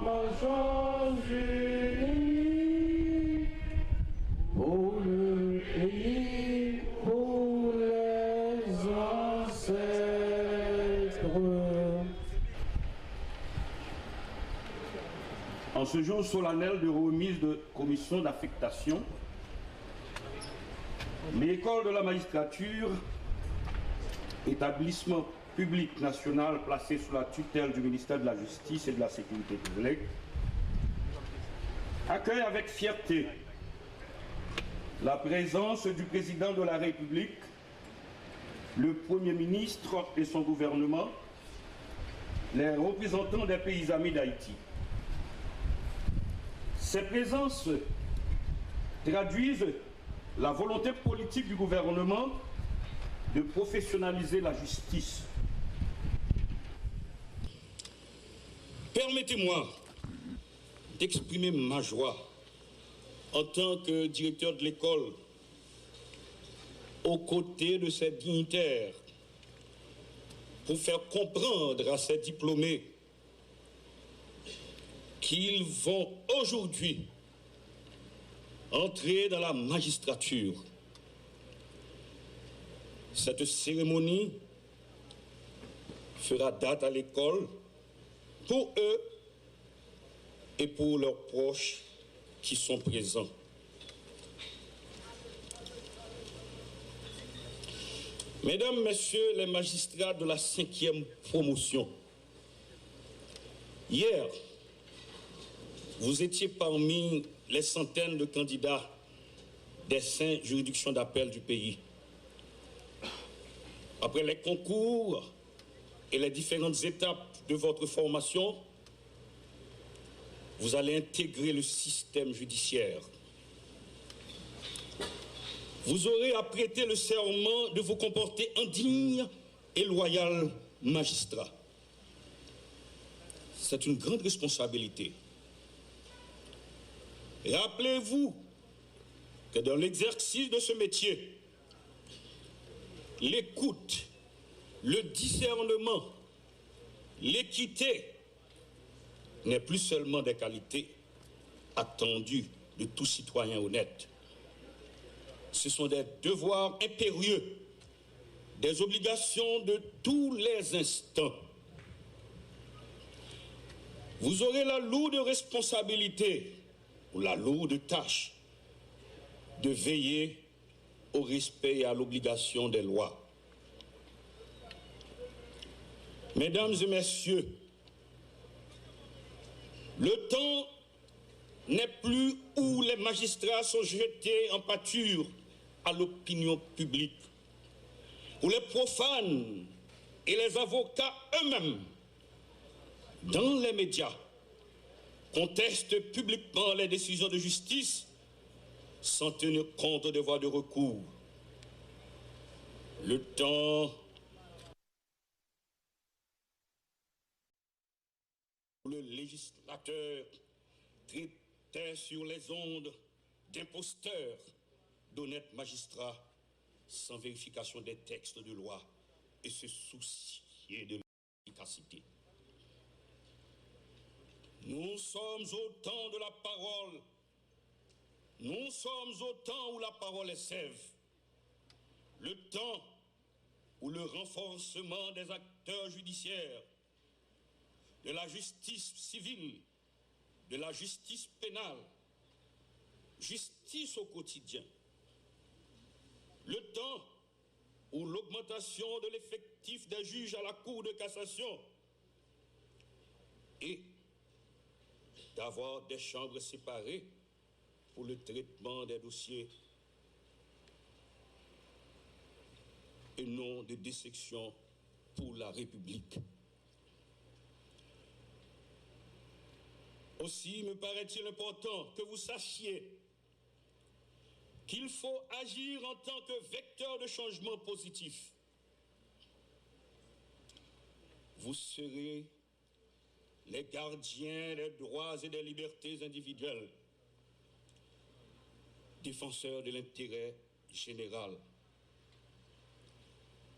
Marchons unis pour le pays, pour les ancêtres. En ce jour solennel de remise de commission d'affectation, l'école de la magistrature, établissement public national placé sous la tutelle du ministère de la Justice et de la Sécurité publique, accueille avec fierté la présence du président de la République, le Premier ministre et son gouvernement, les représentants des pays amis d'Haïti. Ces présences traduisent la volonté politique du gouvernement de professionnaliser la justice. Permettez-moi d'exprimer ma joie en tant que directeur de l'école, aux côtés de ces dignitaires, pour faire comprendre à ces diplômés qu'ils vont aujourd'hui entrer dans la magistrature. Cette cérémonie fera date à l'école pour eux et pour leurs proches qui sont présents. Mesdames, Messieurs les magistrats de la 5e promotion, hier, vous étiez parmi les centaines de candidats des 5 juridictions d'appel du pays. Après les concours et les différentes étapes de votre formation, vous allez intégrer le système judiciaire. Vous aurez à prêter le serment de vous comporter en digne et loyal magistrat. C'est une grande responsabilité. Rappelez-vous que dans l'exercice de ce métier, l'écoute, le discernement, l'équité n'est plus seulement des qualités attendues de tout citoyen honnête. Ce sont des devoirs impérieux, des obligations de tous les instants. Vous aurez la lourde responsabilité ou la lourde tâche de veiller au respect et à l'obligation des lois. Mesdames et messieurs, le temps n'est plus où les magistrats sont jetés en pâture à l'opinion publique, où les profanes et les avocats eux-mêmes, dans les médias, contestent publiquement les décisions de justice sans tenir compte des voies de recours. Le temps où le législateur traitait sur les ondes d'imposteurs d'honnêtes magistrats sans vérification des textes de loi et se soucier de l'efficacité. Nous sommes au temps de la parole. Nous sommes au temps où la parole est sève. Le temps où le renforcement des acteurs judiciaires, de la justice civile, de la justice pénale, justice au quotidien. Le temps où l'augmentation de l'effectif des juges à la Cour de cassation et d'avoir des chambres séparées pour le traitement des dossiers et non de dissection pour la République. Aussi me paraît-il important que vous sachiez qu'il faut agir en tant que vecteur de changement positif. Vous serez les gardiens des droits et des libertés individuelles, défenseurs de l'intérêt général.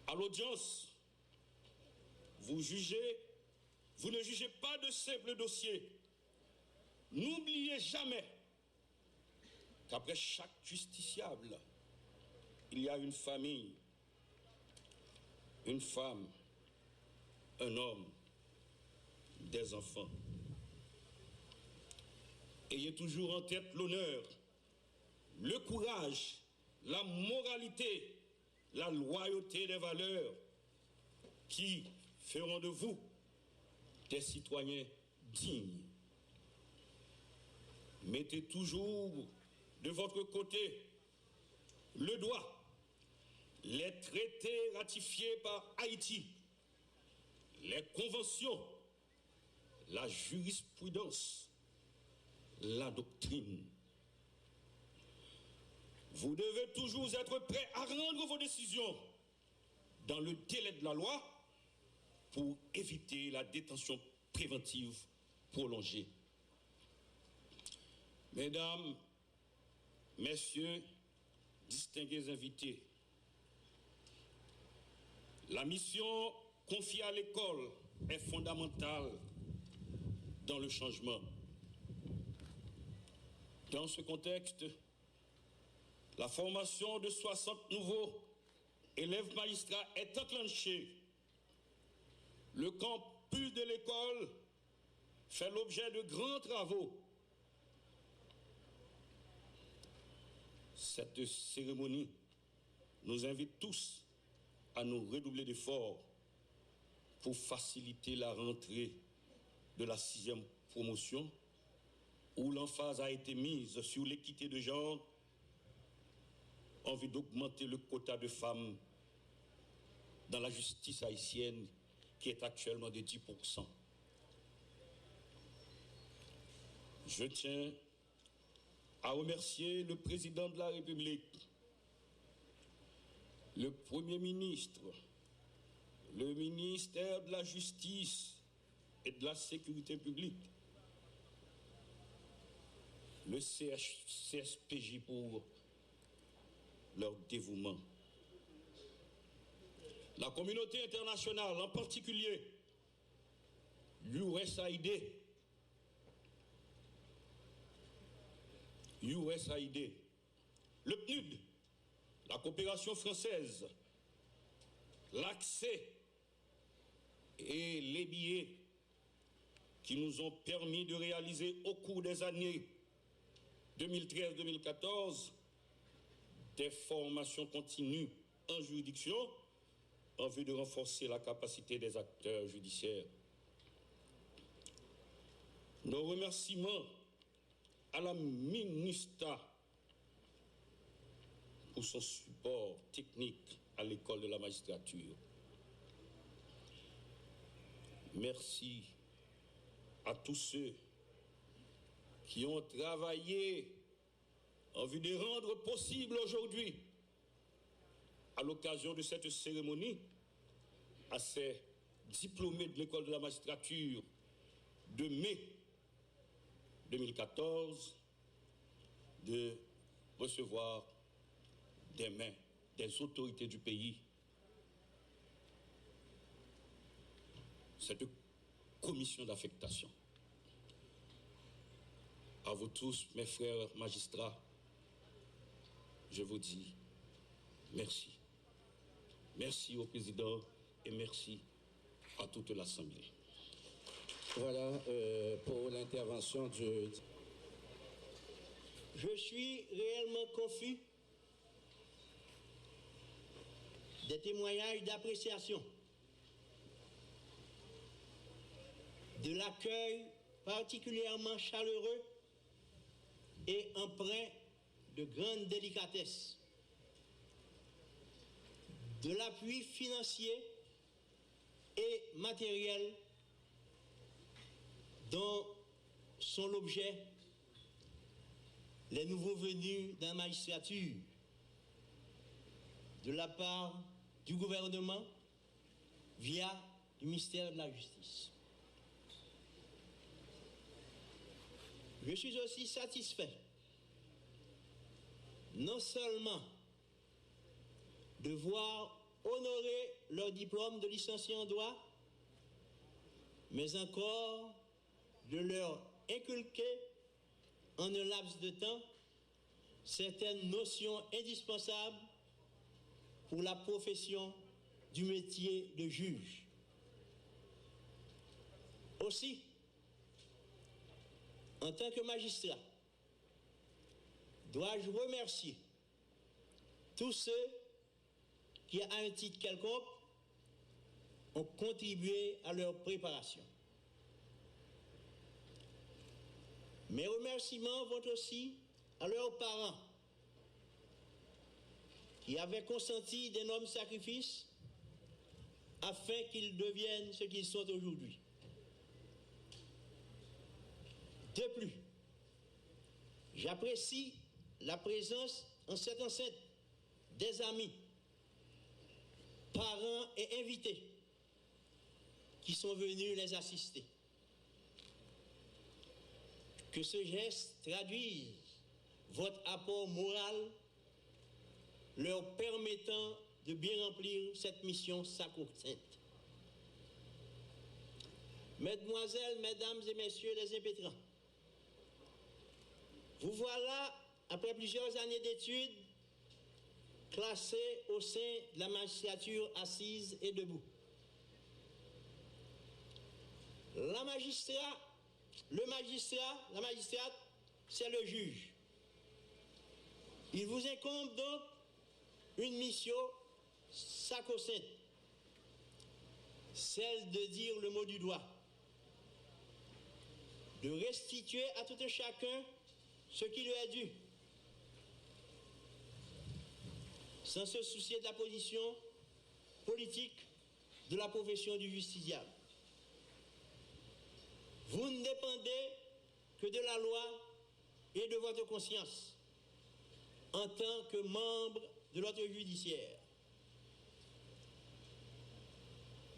À l'audience, vous ne jugez pas de simples dossiers. N'oubliez jamais qu'après chaque justiciable, il y a une famille, une femme, un homme, des enfants. Ayez toujours en tête l'honneur, le courage, la moralité, la loyauté des valeurs qui feront de vous des citoyens dignes. Mettez toujours de votre côté le droit, les traités ratifiés par Haïti, les conventions, la jurisprudence, la doctrine. Vous devez toujours être prêt à rendre vos décisions dans le délai de la loi pour éviter la détention préventive prolongée. Mesdames, Messieurs, distingués invités, la mission confiée à l'école est fondamentale dans le changement. Dans ce contexte, la formation de 60 nouveaux élèves magistrats est enclenchée. Le campus de l'école fait l'objet de grands travaux. Cette cérémonie nous invite tous à nous redoubler d'efforts pour faciliter la rentrée de la 6e promotion, où l'emphase a été mise sur l'équité de genre en vue d'augmenter le quota de femmes dans la justice haïtienne qui est actuellement de 10%. Je tiens à remercier le président de la République, le Premier ministre, le ministère de la Justice et de la Sécurité publique, le CSPJ pour leur dévouement. La communauté internationale, en particulier l'USAID, le PNUD, la coopération française, l'accès et les billets qui nous ont permis de réaliser au cours des années 2013-2014 des formations continues en juridiction en vue de renforcer la capacité des acteurs judiciaires. Nos remerciements à la MINUSTA pour son support technique à l'école de la magistrature. Merci à tous ceux qui ont travaillé en vue de rendre possible aujourd'hui, à l'occasion de cette cérémonie, à ces diplômés de l'école de la magistrature de mai 2014, de recevoir des mains des autorités du pays cette commission d'affectation. À vous tous, mes frères magistrats, je vous dis merci. Merci au président et merci à toute l'Assemblée. Voilà pour l'intervention du... Je suis réellement confus des témoignages d'appréciation, de l'accueil particulièrement chaleureux et empreint de grande délicatesse, de l'appui financier et matériel dont sont l'objet les nouveaux venus dans la magistrature de la part du gouvernement via le ministère de la Justice. Je suis aussi satisfait non seulement de voir honorer leur diplôme de licencié en droit, mais encore de leur inculquer en un laps de temps certaines notions indispensables pour la profession du métier de juge. Aussi, en tant que magistrat, dois-je remercier tous ceux qui, à un titre quelconque, ont contribué à leur préparation. Mes remerciements vont aussi à leurs parents qui avaient consenti d'énormes sacrifices afin qu'ils deviennent ce qu'ils sont aujourd'hui. De plus, J'apprécie la présence en cette enceinte des amis, parents et invités qui sont venus les assister. Que ce geste traduise votre apport moral leur permettant de bien remplir cette mission sacro-sainte. Mesdemoiselles, mesdames et messieurs les impétrants, vous voilà, après plusieurs années d'études, classés au sein de la magistrature assise et debout. La magistrate, c'est le juge. Il vous incombe donc une mission sacro-sainte, celle de dire le mot du doigt, de restituer à tout un chacun ce qui lui est dû, sans se soucier de la position politique de la profession du justiciable. Vous ne dépendez que de la loi et de votre conscience en tant que membre de l'ordre judiciaire.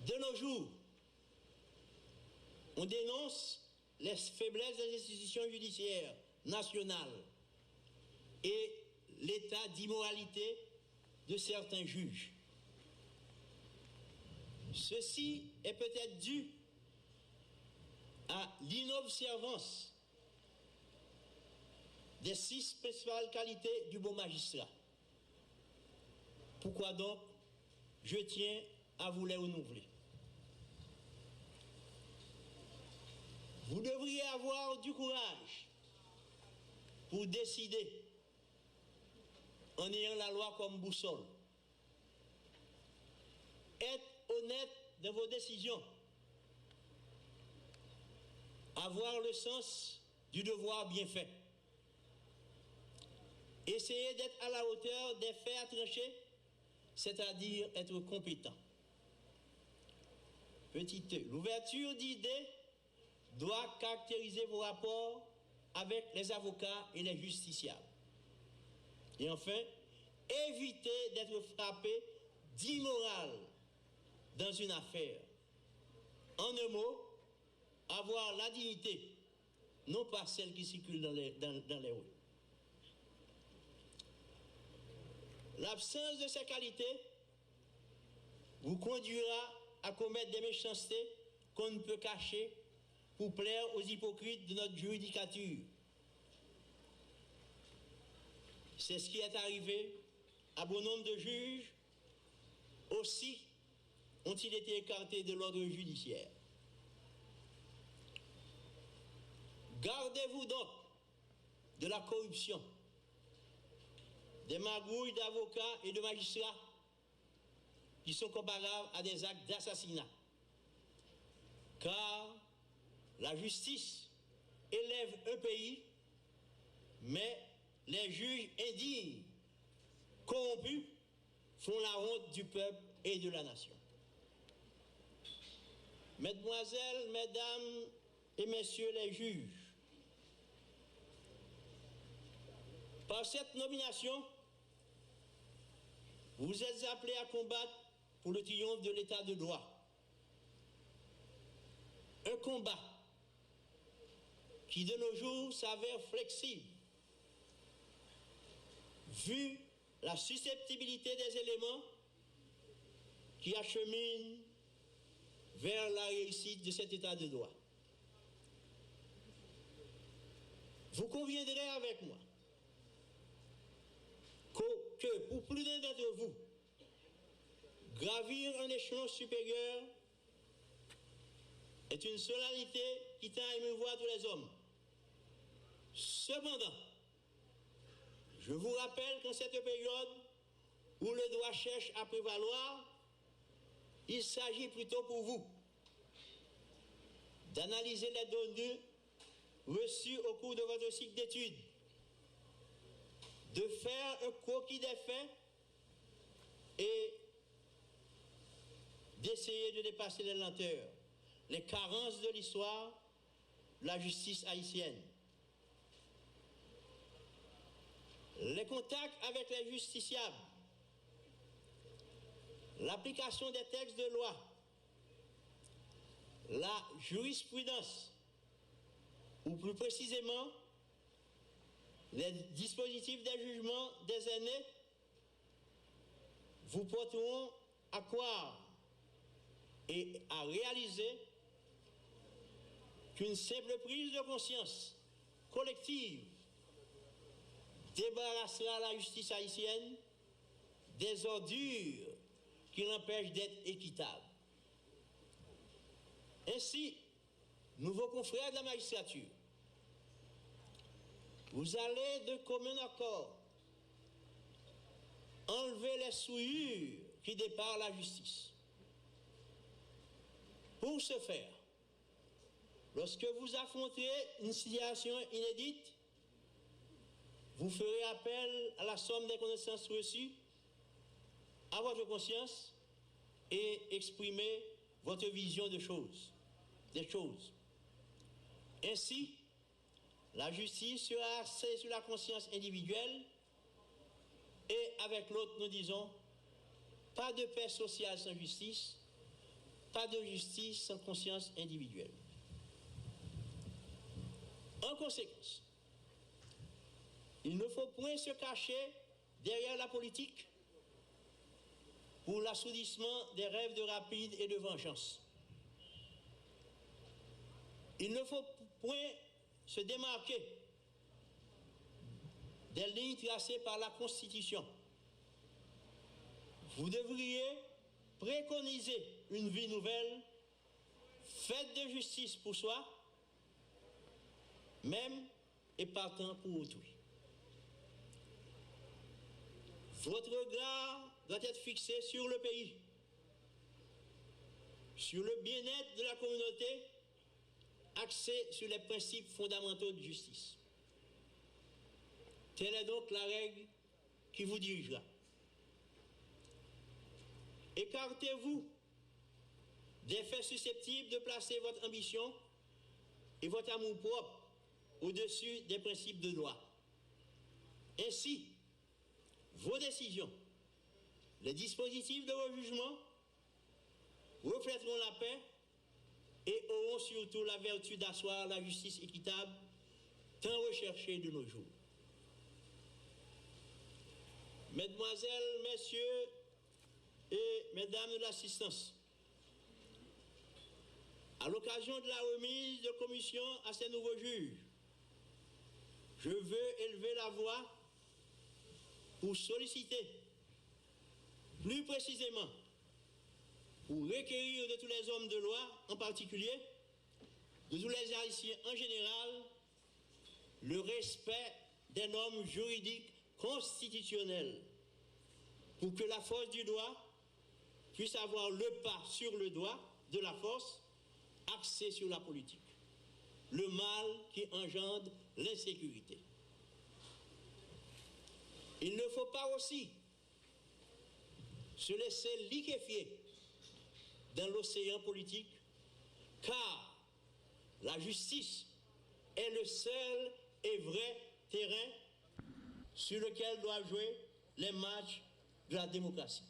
De nos jours, on dénonce les faiblesses des institutions judiciaires nationales et l'état d'immoralité de certains juges. Ceci est peut-être dû à l'inobservance des 6 principales qualités du bon magistrat. Pourquoi donc je tiens à vous les renouveler? Vous devriez avoir du courage pour décider en ayant la loi comme boussole. Être honnête dans vos décisions. Avoir le sens du devoir bien fait. Essayer d'être à la hauteur des faits à trancher, c'est-à-dire être compétent. Petit e, l'ouverture d'idées doit caractériser vos rapports avec les avocats et les justiciables. Et enfin, évitez d'être frappé d'immoral dans une affaire. En un mot, avoir la dignité, non pas celle qui circule dans les rues. L'absence de ces qualités vous conduira à commettre des méchancetés qu'on ne peut cacher pour plaire aux hypocrites de notre judicature. C'est ce qui est arrivé à bon nombre de juges. Aussi ont-ils été écartés de l'ordre judiciaire. Gardez-vous donc de la corruption, des magouilles d'avocats et de magistrats qui sont comparables à des actes d'assassinat. Car la justice élève un pays, mais les juges indignes, corrompus, font la honte du peuple et de la nation. Mesdemoiselles, mesdames et messieurs les juges, par cette nomination, vous êtes appelés à combattre pour le triomphe de l'état de droit. Un combat qui de nos jours s'avère flexible, vu la susceptibilité des éléments qui acheminent vers la réussite de cet état de droit. Vous conviendrez avec moi que pour plus d'un d'entre vous, gravir un échelon supérieur est une solennité qui tend à émouvoir tous les hommes. Cependant, je vous rappelle qu'en cette période où le droit cherche à prévaloir, il s'agit plutôt pour vous d'analyser les données reçues au cours de votre cycle d'études, de faire un croquis des faits et d'essayer de dépasser les lenteurs, les carences de l'histoire, la justice haïtienne. les contacts avec les justiciables, l'application des textes de loi, la jurisprudence, ou plus précisément, les dispositifs des jugements des aînés, vous porteront à croire et à réaliser qu'une simple prise de conscience collective débarrassera la justice haïtienne des ordures qui l'empêchent d'être équitable. Ainsi, nouveaux confrères de la magistrature, vous allez de commun accord enlever les souillures qui déparent la justice. Pour ce faire, lorsque vous affronterez une situation inédite, vous ferez appel à la somme des connaissances reçues, à votre conscience et exprimer votre vision des choses. Ainsi, la justice sera axée sur la conscience individuelle et avec l'autre, nous disons, pas de paix sociale sans justice, pas de justice sans conscience individuelle. En conséquence, il ne faut point se cacher derrière la politique pour l'assourdissement des rêves de rapide et de vengeance. Il ne faut point se démarquer des lignes tracées par la Constitution. Vous devriez préconiser une vie nouvelle, faite de justice pour soi, même et partant pour autrui. Votre regard doit être fixé sur le pays, sur le bien-être de la communauté, axé sur les principes fondamentaux de justice. Telle est donc la règle qui vous dirigera. Écartez-vous des faits susceptibles de placer votre ambition et votre amour-propre au-dessus des principes de loi. Ainsi, vos décisions, les dispositifs de vos jugements reflèteront la paix et auront surtout la vertu d'asseoir la justice équitable tant recherchée de nos jours. Mesdemoiselles, Messieurs et Mesdames de l'assistance, à l'occasion de la remise de commission à ces nouveaux juges, je veux élever la voix pour solliciter, plus précisément, pour requérir de tous les hommes de loi en particulier, de tous les Haïtiens en général, le respect des normes juridiques constitutionnelles pour que la force du droit puisse avoir le pas sur le doigt de la force axée sur la politique, le mal qui engendre l'insécurité. Il ne faut pas aussi se laisser liquéfier dans l'océan politique, car la justice est le seul et vrai terrain sur lequel doivent jouer les matchs de la démocratie.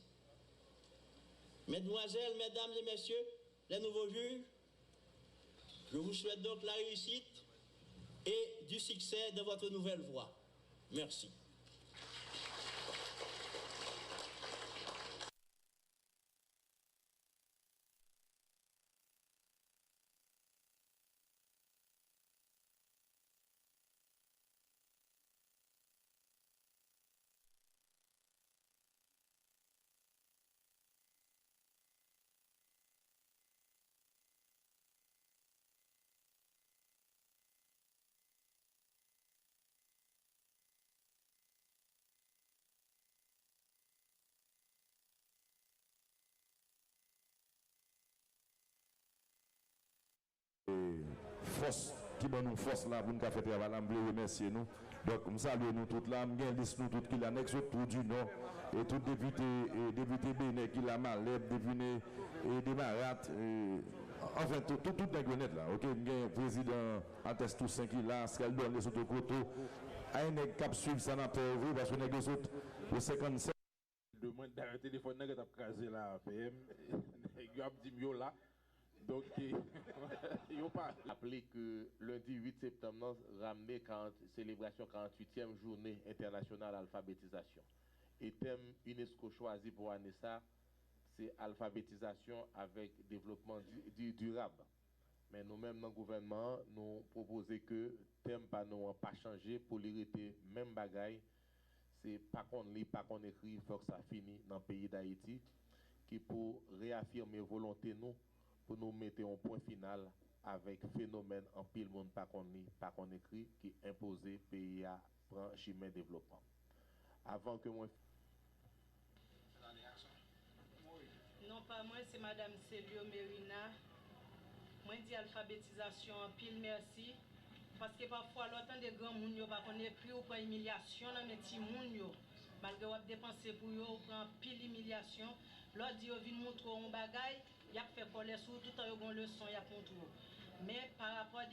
Mesdemoiselles, Mesdames et Messieurs, les nouveaux juges, je vous souhaite donc la réussite et du succès dans votre nouvelle voie. Merci. Force qui donne nous force là pour nous faire travail là, je remercier nous. Donc nous saluons nous toutes là, nous avons liste nous toutes qui l'annexe autour du Nord et tout député Bénin qui l'a Maleb, député et Démarat, enfin tout les grenades là. OK, nous avons président Antes Toussaint qui là, ce qu'elle donne les autres côtés à un cap suivre sénateur parce que nous autres au 57 demande d'un téléphone qui a crasé la PM il a dit mieux là donc il a pas rappelé que lundi 8 septembre ramené célébration 48e journée internationale alphabétisation et thème UNESCO choisi pour année ça c'est alphabétisation avec développement durable. Mais nous-mêmes dans le gouvernement, nous proposons que le thème pas changé pour l'irriter même bagaille. C'est pas qu'on lit, pas qu'on écrit, il faut que ça finisse dans le pays d'Haïti, qui pour réaffirmer volonté nous, pour nous mettre un point final avec phénomène en pile monde pas qu'on lit, pas qu'on écrit, qui imposé pays à prendre chemin développement. Avant que moi non, pas moi, c'est Madame Célio Mérina. Moi, je dis alphabétisation en pile, merci. Parce que parfois, l'autant de grands gens ne pas écrit ou pas humiliation dans mes petits gens. Malgré que vous dépensez pour eux, vous prenez pile humiliation. L'autre dit, vous venez montrer un bagage, il a fait coller sous tout en une leçon, il y a contrôle. Mais par rapport à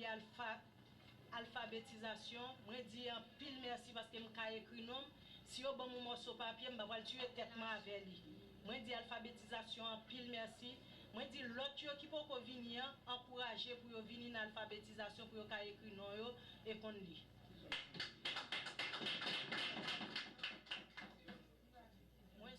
l'alphabétisation, moi, je dis en pile, merci parce que je peux écrire nom. Si vous avez un morceau de papier, je vais tuer tête avec lui. Moi, je dis alphabétisation en pile, merci. Moi, je dis l'autre qui peut venir encourager pour venir dans l'alphabétisation pour écrire non et qu'on lit. Moi,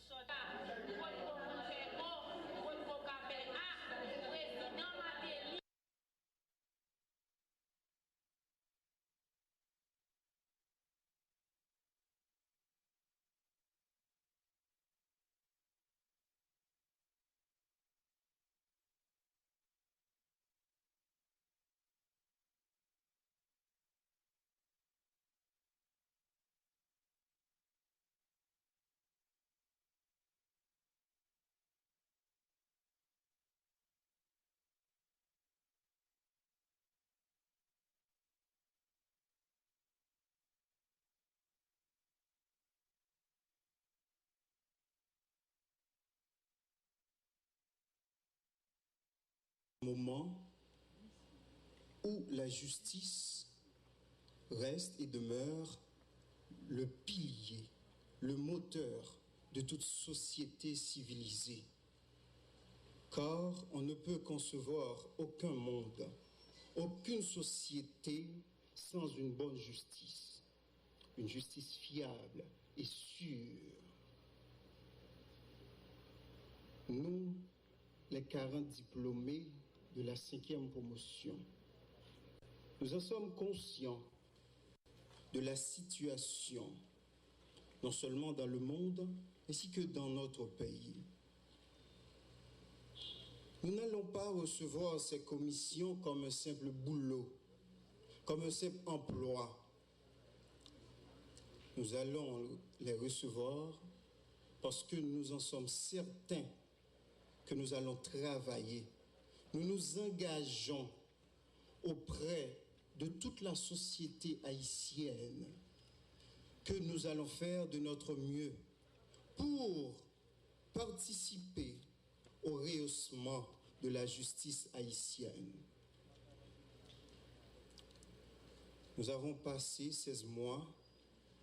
moment où la justice reste et demeure le pilier, le moteur de toute société civilisée. Car on ne peut concevoir aucun monde, aucune société sans une bonne justice, une justice fiable et sûre. Nous, les 40 diplômés de la 5e promotion, nous en sommes conscients de la situation, non seulement dans le monde, ainsi que dans notre pays. Nous n'allons pas recevoir ces commissions comme un simple boulot, comme un simple emploi. Nous allons les recevoir parce que nous en sommes certains que nous allons travailler. Nous nous engageons auprès de toute la société haïtienne que nous allons faire de notre mieux pour participer au rehaussement de la justice haïtienne. Nous avons passé 16 mois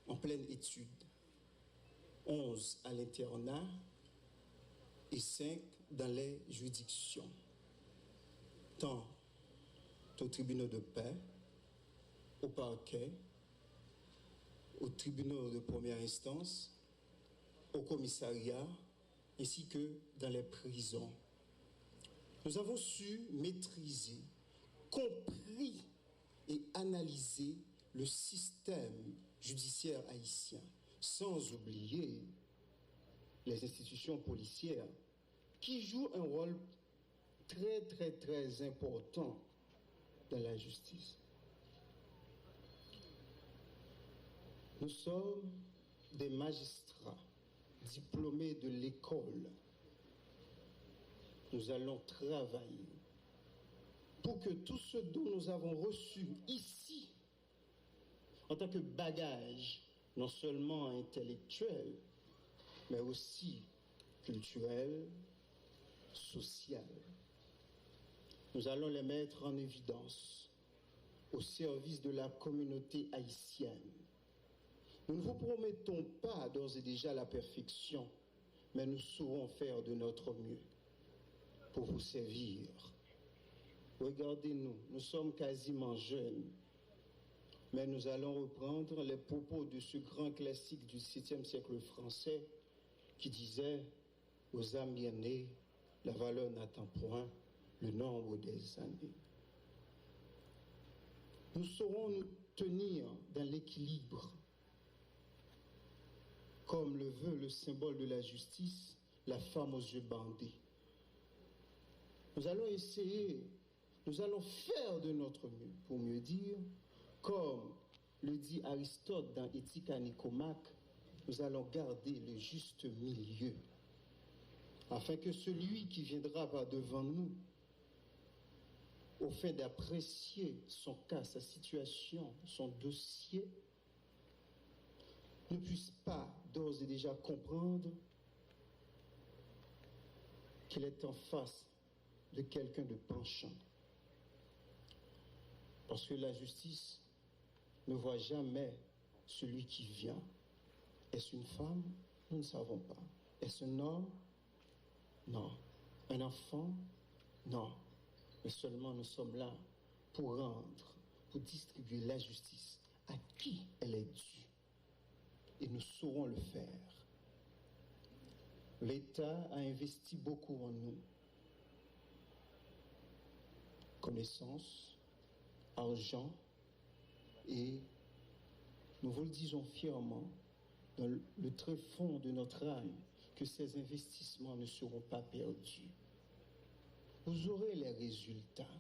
en pleine étude, 11 à l'internat et 5 dans les juridictions, tant au tribunal de paix, au parquet, au tribunal de première instance, au commissariat, ainsi que dans les prisons. Nous avons su maîtriser, compris et analyser le système judiciaire haïtien, sans oublier les institutions policières qui jouent un rôle très important dans la justice. Nous sommes des magistrats diplômés de l'école. Nous allons travailler pour que tout ce dont nous avons reçu ici, en tant que bagage, non seulement intellectuel, mais aussi culturel, social, nous allons les mettre en évidence au service de la communauté haïtienne Nous ne vous promettons pas d'ores et déjà la perfection, mais nous saurons faire de notre mieux pour vous servir. Regardez-nous, nous sommes quasiment jeunes, mais nous allons reprendre les propos de ce grand classique du XVIIe siècle français qui disait « Aux âmes bien nées, la valeur n'atteint point le nombre des années ». Nous saurons nous tenir dans l'équilibre, comme le veut le symbole de la justice, la femme aux yeux bandés. Nous allons essayer, nous allons faire de notre mieux, pour mieux dire, comme le dit Aristote dans Éthique à Nicomaque, nous allons garder le juste milieu, afin que celui qui viendra par devant nous, au fait d'apprécier son cas, sa situation, son dossier, ne puisse pas d'ores et déjà comprendre qu'il est en face de quelqu'un de penchant. Parce que la justice ne voit jamais celui qui vient. Est-ce une femme? Nous ne savons pas. Est-ce un homme? Non. Un enfant? Non. Mais seulement nous sommes là pour rendre, pour distribuer la justice à qui elle est due. Et nous saurons le faire. L'État a investi beaucoup en nous. Connaissances, argent, et nous vous le disons fièrement, dans le très fond de notre âme, que ces investissements ne seront pas perdus. Vous aurez les résultats.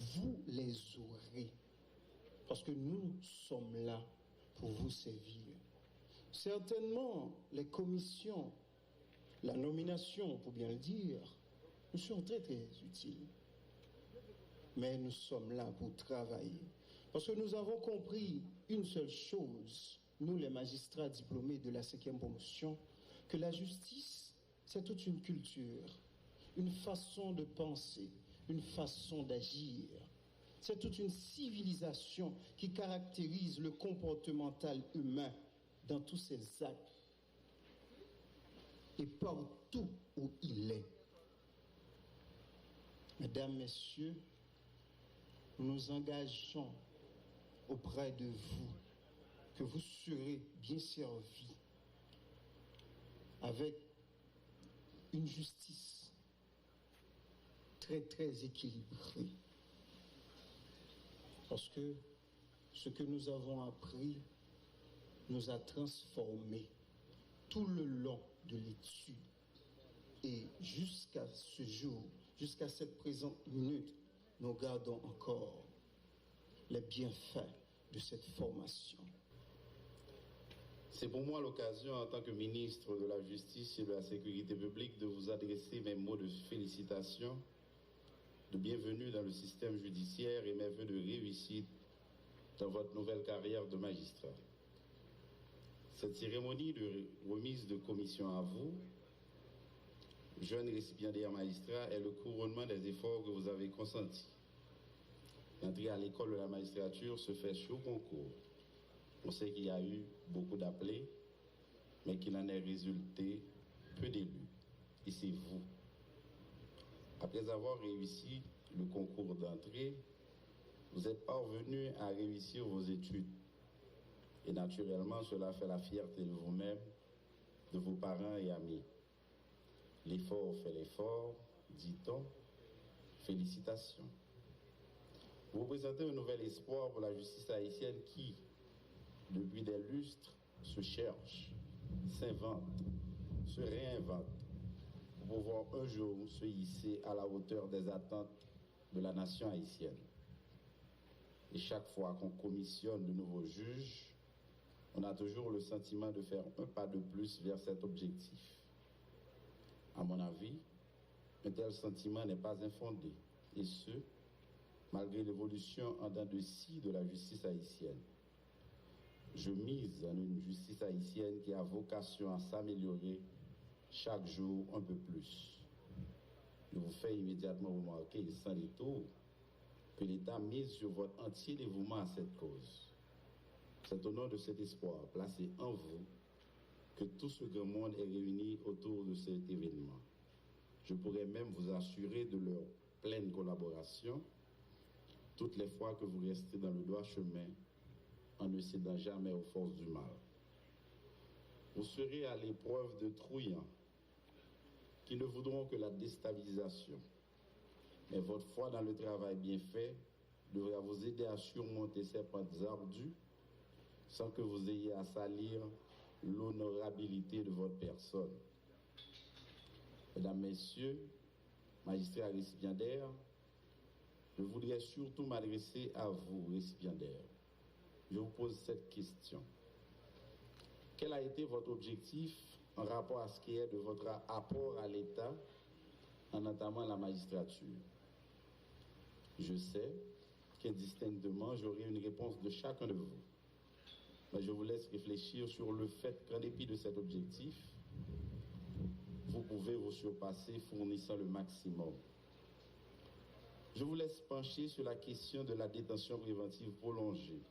Vous les aurez. Parce que nous sommes là pour vous servir. Certainement, les commissions, la nomination, pour bien le dire, nous sont très, très utiles. Mais nous sommes là pour travailler. Parce que nous avons compris une seule chose, nous les magistrats diplômés de la 5e promotion, que la justice, c'est toute une culture, une façon de penser, une façon d'agir. C'est toute une civilisation qui caractérise le comportemental humain dans tous ses actes et partout où il est. Mesdames, Messieurs, nous nous engageons auprès de vous que vous serez bien servis avec une justice très, très équilibrée. Parce que ce que nous avons appris nous a transformés tout le long de l'étude. Et jusqu'à ce jour, jusqu'à cette présente minute, nous gardons encore les bienfaits de cette formation. C'est pour moi l'occasion, en tant que ministre de la Justice et de la Sécurité publique, de vous adresser mes mots de félicitations, de bienvenue dans le système judiciaire et mes vœux de réussite dans votre nouvelle carrière de magistrat. Cette cérémonie de remise de commission à vous, jeunes récipiendaires magistrats, est le couronnement des efforts que vous avez consentis. L'entrée à l'école de la magistrature se fait sur concours. On sait qu'il y a eu beaucoup d'appelés, mais qu'il en est résulté peu d'élus. Et c'est vous. Après avoir réussi le concours d'entrée, vous êtes parvenu à réussir vos études. Et naturellement, cela fait la fierté de vous-même, de vos parents et amis. L'effort fait l'effort, dit-on. Félicitations. Vous présentez un nouvel espoir pour la justice haïtienne qui, depuis des lustres, se cherche, s'invente, se réinvente, pour pouvoir un jour se hisser à la hauteur des attentes de la nation haïtienne. Et chaque fois qu'on commissionne de nouveaux juges, on a toujours le sentiment de faire un pas de plus vers cet objectif. À mon avis, un tel sentiment n'est pas infondé, et ce, malgré l'évolution en dents de scie de la justice haïtienne. Je mise en une justice haïtienne qui a vocation à s'améliorer chaque jour un peu plus. Je vous fais immédiatement remarquer, sans détour, que l'État mise sur votre entier dévouement à cette cause. C'est au nom de cet espoir placé en vous que tout ce grand monde est réuni autour de cet événement. Je pourrais même vous assurer de leur pleine collaboration toutes les fois que vous restez dans le droit chemin en ne cédant jamais aux forces du mal. Vous serez à l'épreuve de trouillants qui ne voudront que la déstabilisation. Mais votre foi dans le travail bien fait devra vous aider à surmonter ces pentes ardues sans que vous ayez à salir l'honorabilité de votre personne. Mesdames, Messieurs, magistrats récipiendaires, je voudrais surtout m'adresser à vous, récipiendaires. Je vous pose cette question. Quel a été votre objectif en rapport à ce qui est de votre apport à l'État en entamant la magistrature? Je sais qu'indistinctement, j'aurai une réponse de chacun de vous. Mais je vous laisse réfléchir sur le fait qu'en dépit de cet objectif, vous pouvez vous surpasser fournissant le maximum. Je vous laisse pencher sur la question de la détention préventive prolongée,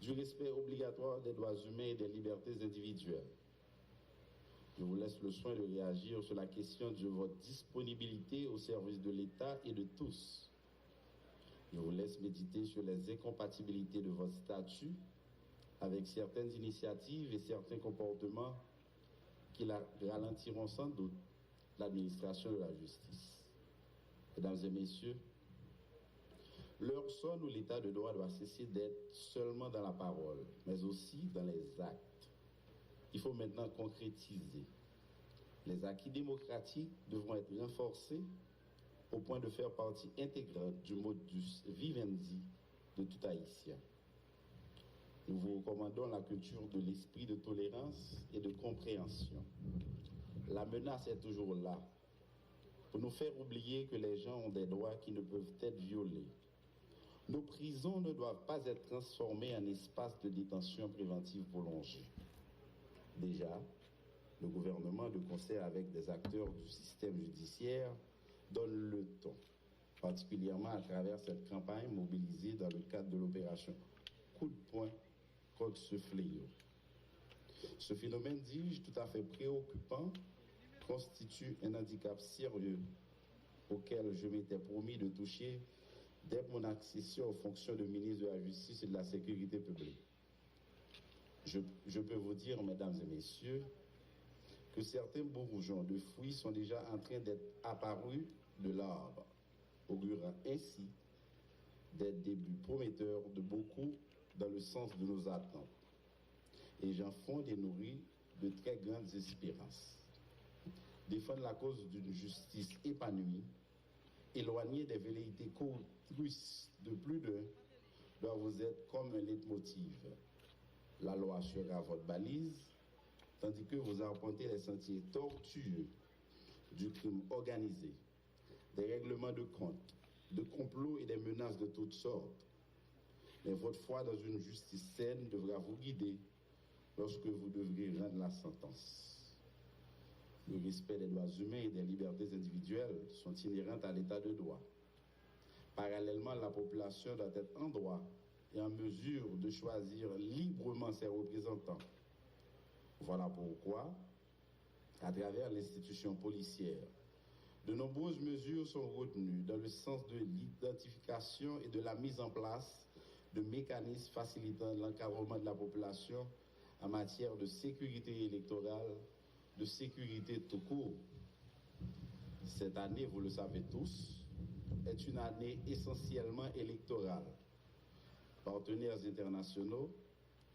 du respect obligatoire des droits humains et des libertés individuelles. Je vous laisse le soin de réagir sur la question de votre disponibilité au service de l'État et de tous. Je vous laisse méditer sur les incompatibilités de votre statut avec certaines initiatives et certains comportements qui ralentiront sans doute l'administration de la justice. Mesdames et messieurs, l'heure sonne où l'état de droit doit cesser d'être seulement dans la parole, mais aussi dans les actes. Il faut maintenant concrétiser. Les acquis démocratiques devront être renforcés au point de faire partie intégrante du modus vivendi de tout Haïtien. Nous vous recommandons la culture de l'esprit de tolérance et de compréhension. La menace est toujours là, pour nous faire oublier que les gens ont des droits qui ne peuvent être violés. Nos prisons ne doivent pas être transformées en espaces de détention préventive prolongée. Déjà, le gouvernement, de concert avec des acteurs du système judiciaire, donne le ton, particulièrement à travers cette campagne mobilisée dans le cadre de l'opération Coup de poing contre ce fléau. Ce phénomène, dis-je, tout à fait préoccupant, constitue un handicap sérieux auquel je m'étais promis de toucher dès mon accession aux fonctions de ministre de la Justice et de la Sécurité publique. Je peux vous dire, mesdames et messieurs, que certains bourgeons de fruits sont déjà en train d'être apparus de l'arbre, augurant ainsi des débuts prometteurs de beaucoup dans le sens de nos attentes. Et j'en fonde et nourris de très grandes espérances. Défendre la cause d'une justice épanouie, éloignée des velléités russes de plus d'un, doit vous être comme un leitmotiv. La loi sera votre balise, tandis que vous arpentez les sentiers tortueux du crime organisé, des règlements de compte, de complots et des menaces de toutes sortes. Mais votre foi dans une justice saine devra vous guider lorsque vous devrez rendre la sentence. Le respect des droits humains et des libertés individuelles sont inhérents à l'état de droit. Parallèlement, la population doit être en droit et en mesure de choisir librement ses représentants. Voilà pourquoi, à travers l'institution policière, de nombreuses mesures sont retenues dans le sens de l'identification et de la mise en place de mécanismes facilitant l'encadrement de la population en matière de sécurité électorale, de sécurité tout court. Cette année, vous le savez tous, est une année essentiellement électorale. Partenaires internationaux,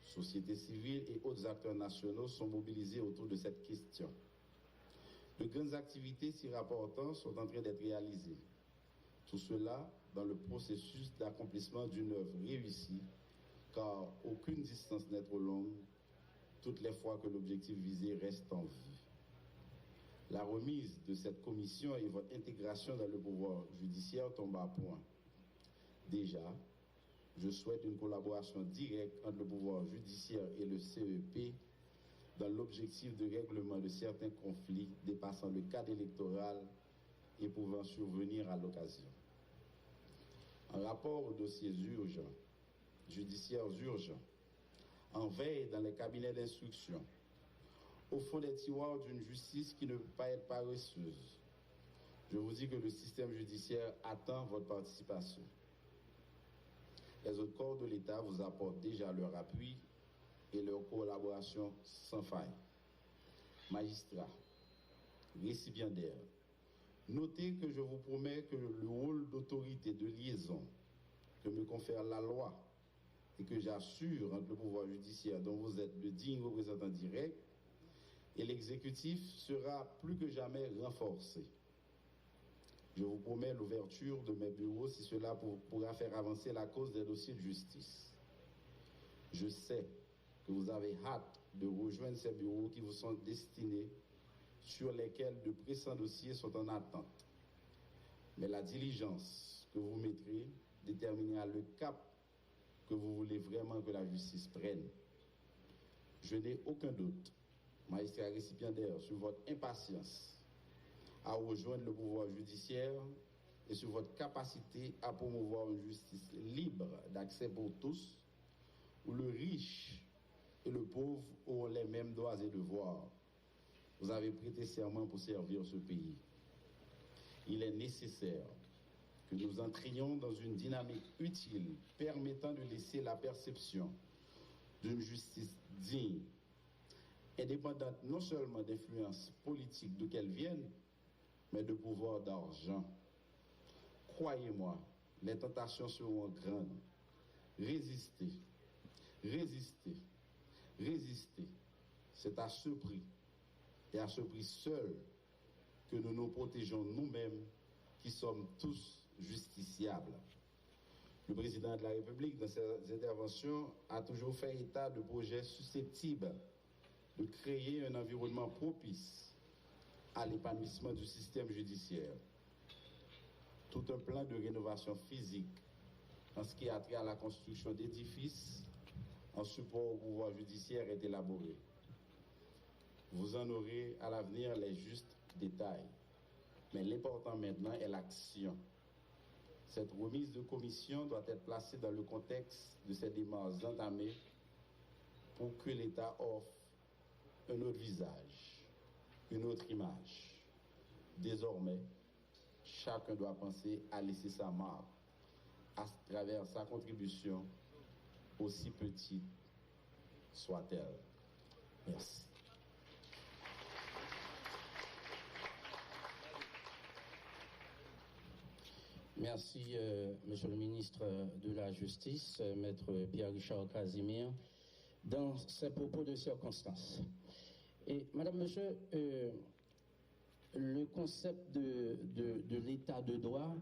sociétés civiles et autres acteurs nationaux sont mobilisés autour de cette question. De grandes activités s'y rapportant sont en train d'être réalisées. Tout cela dans le processus d'accomplissement d'une œuvre réussie, car aucune distance n'est trop longue, toutes les fois que l'objectif visé reste en vue. La remise de cette commission et votre intégration dans le pouvoir judiciaire tombe à point. Déjà, je souhaite une collaboration directe entre le pouvoir judiciaire et le CEP dans l'objectif de règlement de certains conflits dépassant le cadre électoral et pouvant survenir à l'occasion. En rapport aux dossiers urgents, judiciaires urgents, en veille dans les cabinets d'instruction, au fond des tiroirs d'une justice qui ne peut pas être paresseuse. Je vous dis que le système judiciaire attend votre participation. Les autres corps de l'État vous apportent déjà leur appui et leur collaboration sans faille. Magistrats, récipiendaires, notez que je vous promets que le rôle d'autorité de liaison que me confère la loi et que j'assure entre le pouvoir judiciaire dont vous êtes le digne représentant direct et l'exécutif sera plus que jamais renforcé. Je vous promets l'ouverture de mes bureaux si cela pourra faire avancer la cause des dossiers de justice. Je sais que vous avez hâte de rejoindre ces bureaux qui vous sont destinés, sur lesquels de pressants dossiers sont en attente. Mais la diligence que vous mettrez déterminera le cap que vous voulez vraiment que la justice prenne. Je n'ai aucun doute, magistrat récipiendaire, sur votre impatience à rejoindre le pouvoir judiciaire et sur votre capacité à promouvoir une justice libre d'accès pour tous, où le riche et le pauvre auront les mêmes droits et devoirs. Vous avez prêté serment pour servir ce pays. Il est nécessaire que nous entrions dans une dynamique utile permettant de laisser la perception d'une justice digne, indépendante non seulement d'influence politique d'où qu'elle vienne, mais de pouvoir d'argent. Croyez-moi, les tentations seront grandes. Résistez, résistez, résistez. C'est à ce prix, et à ce prix seul, que nous nous protégeons nous-mêmes, qui sommes tous justiciables. Le président de la République, dans ses interventions, a toujours fait état de projets susceptibles de créer un environnement propice à l'épanouissement du système judiciaire. Tout un plan de rénovation physique en ce qui a trait à la construction d'édifices en support au pouvoir judiciaire est élaboré. Vous en aurez à l'avenir les justes détails. Mais l'important maintenant est l'action. Cette remise de commission doit être placée dans le contexte de ces démarches entamées pour que l'État offre un autre visage, une autre image. Désormais, chacun doit penser à laisser sa marque à travers sa contribution, aussi petite soit-elle. Merci. Merci, Monsieur le ministre de la Justice, Maître Pierre-Richard Casimir, dans ses propos de circonstance. Et Madame, Monsieur, le concept de l'état de droit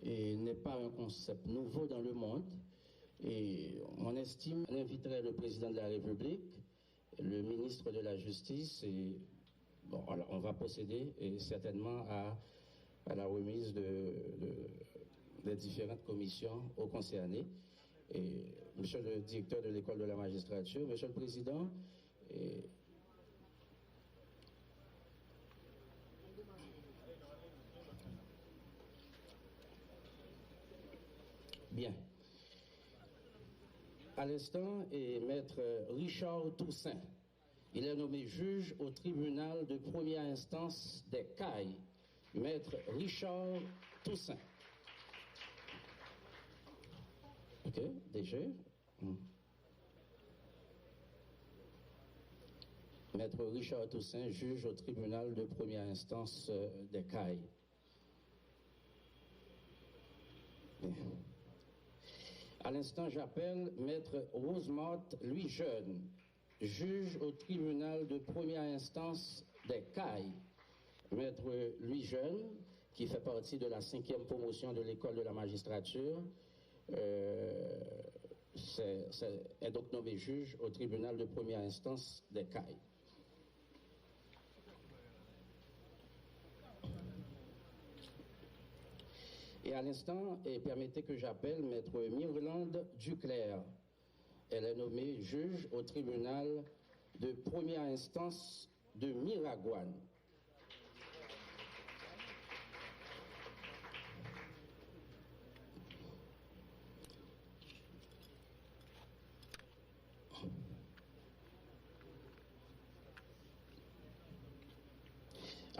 n'est pas un concept nouveau dans le monde. Et on estime, on inviterait le président de la République, le ministre de la Justice, et bon, alors on va procéder certainement à la remise des différentes commissions aux concernés. Et Monsieur le directeur de l'école de la magistrature, Monsieur le Président, bien. À l'instant, Maître Richard Toussaint. Il est nommé juge au tribunal de première instance des Cailles. Maître Richard Toussaint. OK, DG. Maître Richard Toussaint, juge au tribunal de première instance des Cailles. Bien. À l'instant, j'appelle Maître Rosemont Louis Jeune, juge au tribunal de première instance des Cailles. Maître Louis Jeune, qui fait partie de la 5e promotion de l'école de la magistrature, est donc nommé juge au tribunal de première instance des Cailles. Et à l'instant, permettez que j'appelle Maître Myrlande Duclerc. Elle est nommée juge au tribunal de première instance de Miragouane.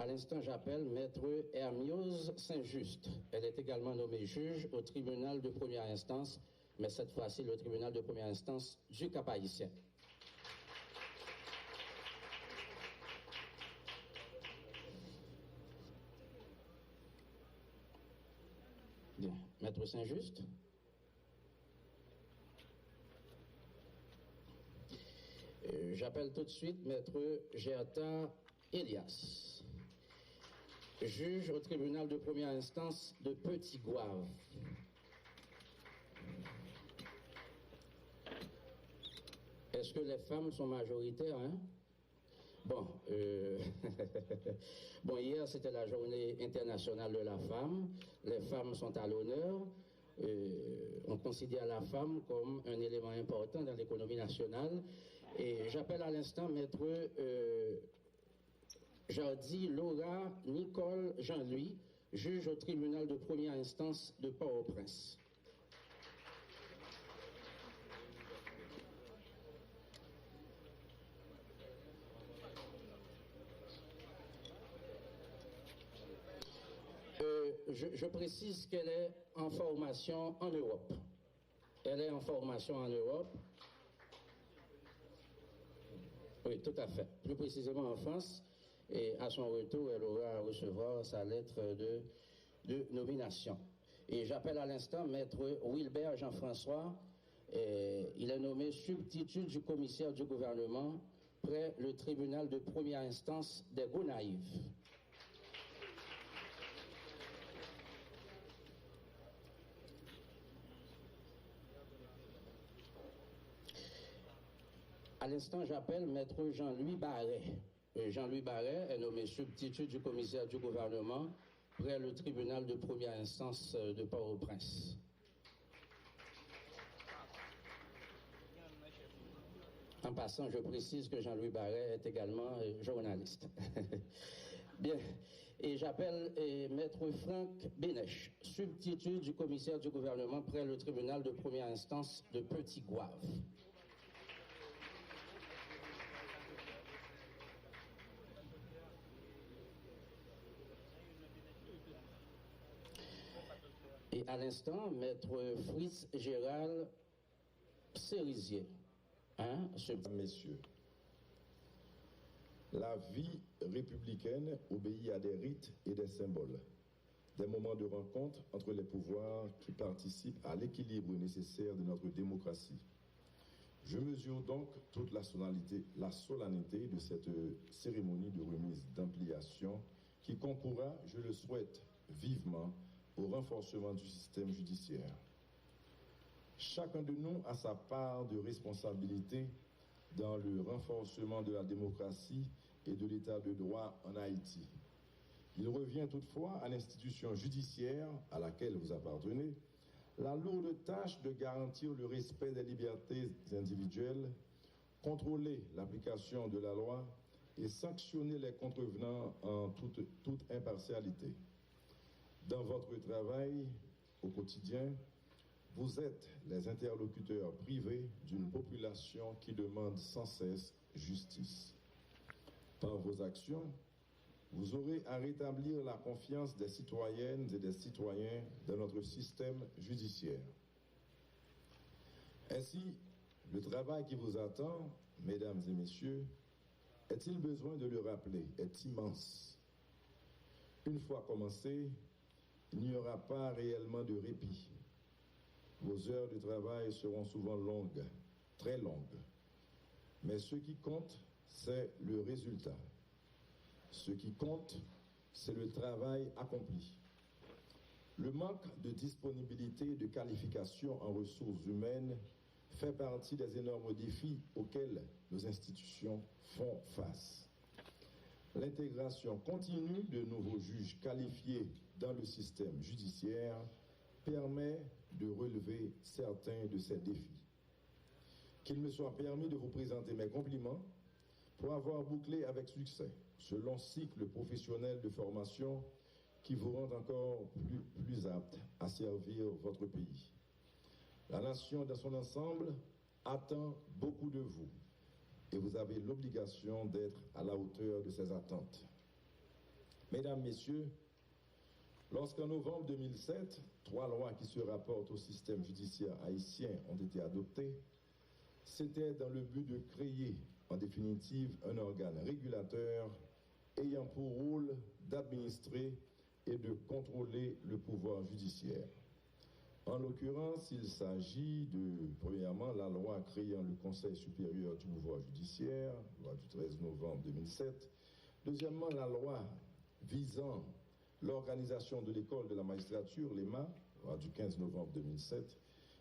À l'instant, j'appelle Maître Hermiose Saint-Just. Elle est également nommée juge au tribunal de première instance, mais cette fois-ci le tribunal de première instance du Cap-Haïtien. Bien. Maître Saint-Just. J'appelle tout de suite Maître Gerta Elias, juge au tribunal de première instance de Petit-Goâve. Est-ce que les femmes sont majoritaires, hein? Bon, bon, hier c'était la journée internationale de la femme. Les femmes sont à l'honneur. On considère la femme comme un élément important dans l'économie nationale. Et j'appelle à l'instant Maître Jardy Laura Nicole Jean-Louis, juge au tribunal de première instance de Port-au-Prince. Je précise qu'elle est en formation en Europe. Elle est en formation en Europe. Oui, tout à fait. Plus précisément en France. Et à son retour, elle aura à recevoir sa lettre de nomination. Et j'appelle à l'instant Maître Wilbert Jean-François. Il est nommé substitut du commissaire du gouvernement près le tribunal de première instance des Gonaïves. À l'instant, j'appelle Maître Jean-Louis Barret. Jean-Louis Barret est nommé substitut du commissaire du gouvernement près le tribunal de première instance de Port-au-Prince. En passant, je précise que Jean-Louis Barret est également journaliste. Bien. Et j'appelle Maître Franck Bénèche, substitut du commissaire du gouvernement près le tribunal de première instance de Petit-Goâve. Et à l'instant, Maître Fritz Gérald Cerisier. Messieurs, la vie républicaine obéit à des rites et des symboles, des moments de rencontre entre les pouvoirs qui participent à l'équilibre nécessaire de notre démocratie. Je mesure donc toute la solennité de cette cérémonie de remise d'ampliation qui concourra, je le souhaite vivement, au renforcement du système judiciaire. Chacun de nous a sa part de responsabilité dans le renforcement de la démocratie et de l'état de droit en Haïti. Il revient toutefois à l'institution judiciaire à laquelle vous appartenez la lourde tâche de garantir le respect des libertés individuelles, contrôler l'application de la loi et sanctionner les contrevenants en toute impartialité. Dans votre travail au quotidien, vous êtes les interlocuteurs privés d'une population qui demande sans cesse justice. Par vos actions, vous aurez à rétablir la confiance des citoyennes et des citoyens dans notre système judiciaire. Ainsi, le travail qui vous attend, mesdames et messieurs, est-il besoin de le rappeler, est immense. Une fois commencé, il n'y aura pas réellement de répit. Vos heures de travail seront souvent longues, très longues. Mais ce qui compte, c'est le résultat. Ce qui compte, c'est le travail accompli. Le manque de disponibilité et de qualification en ressources humaines fait partie des énormes défis auxquels nos institutions font face. L'intégration continue de nouveaux juges qualifiés dans le système judiciaire permet de relever certains de ces défis. Qu'il me soit permis de vous présenter mes compliments pour avoir bouclé avec succès ce long cycle professionnel de formation qui vous rend encore plus apte à servir votre pays. La nation dans son ensemble attend beaucoup de vous et vous avez l'obligation d'être à la hauteur de ses attentes. Mesdames, Messieurs, lorsqu'en novembre 2007, 3 lois qui se rapportent au système judiciaire haïtien ont été adoptées, c'était dans le but de créer, en définitive, un organe régulateur ayant pour rôle d'administrer et de contrôler le pouvoir judiciaire. En l'occurrence, il s'agit de, premièrement, la loi créant le Conseil supérieur du pouvoir judiciaire, loi du 13 novembre 2007. Deuxièmement, la loi visant l'organisation de l'école de la magistrature, l'EMA, loi du 15 novembre 2007.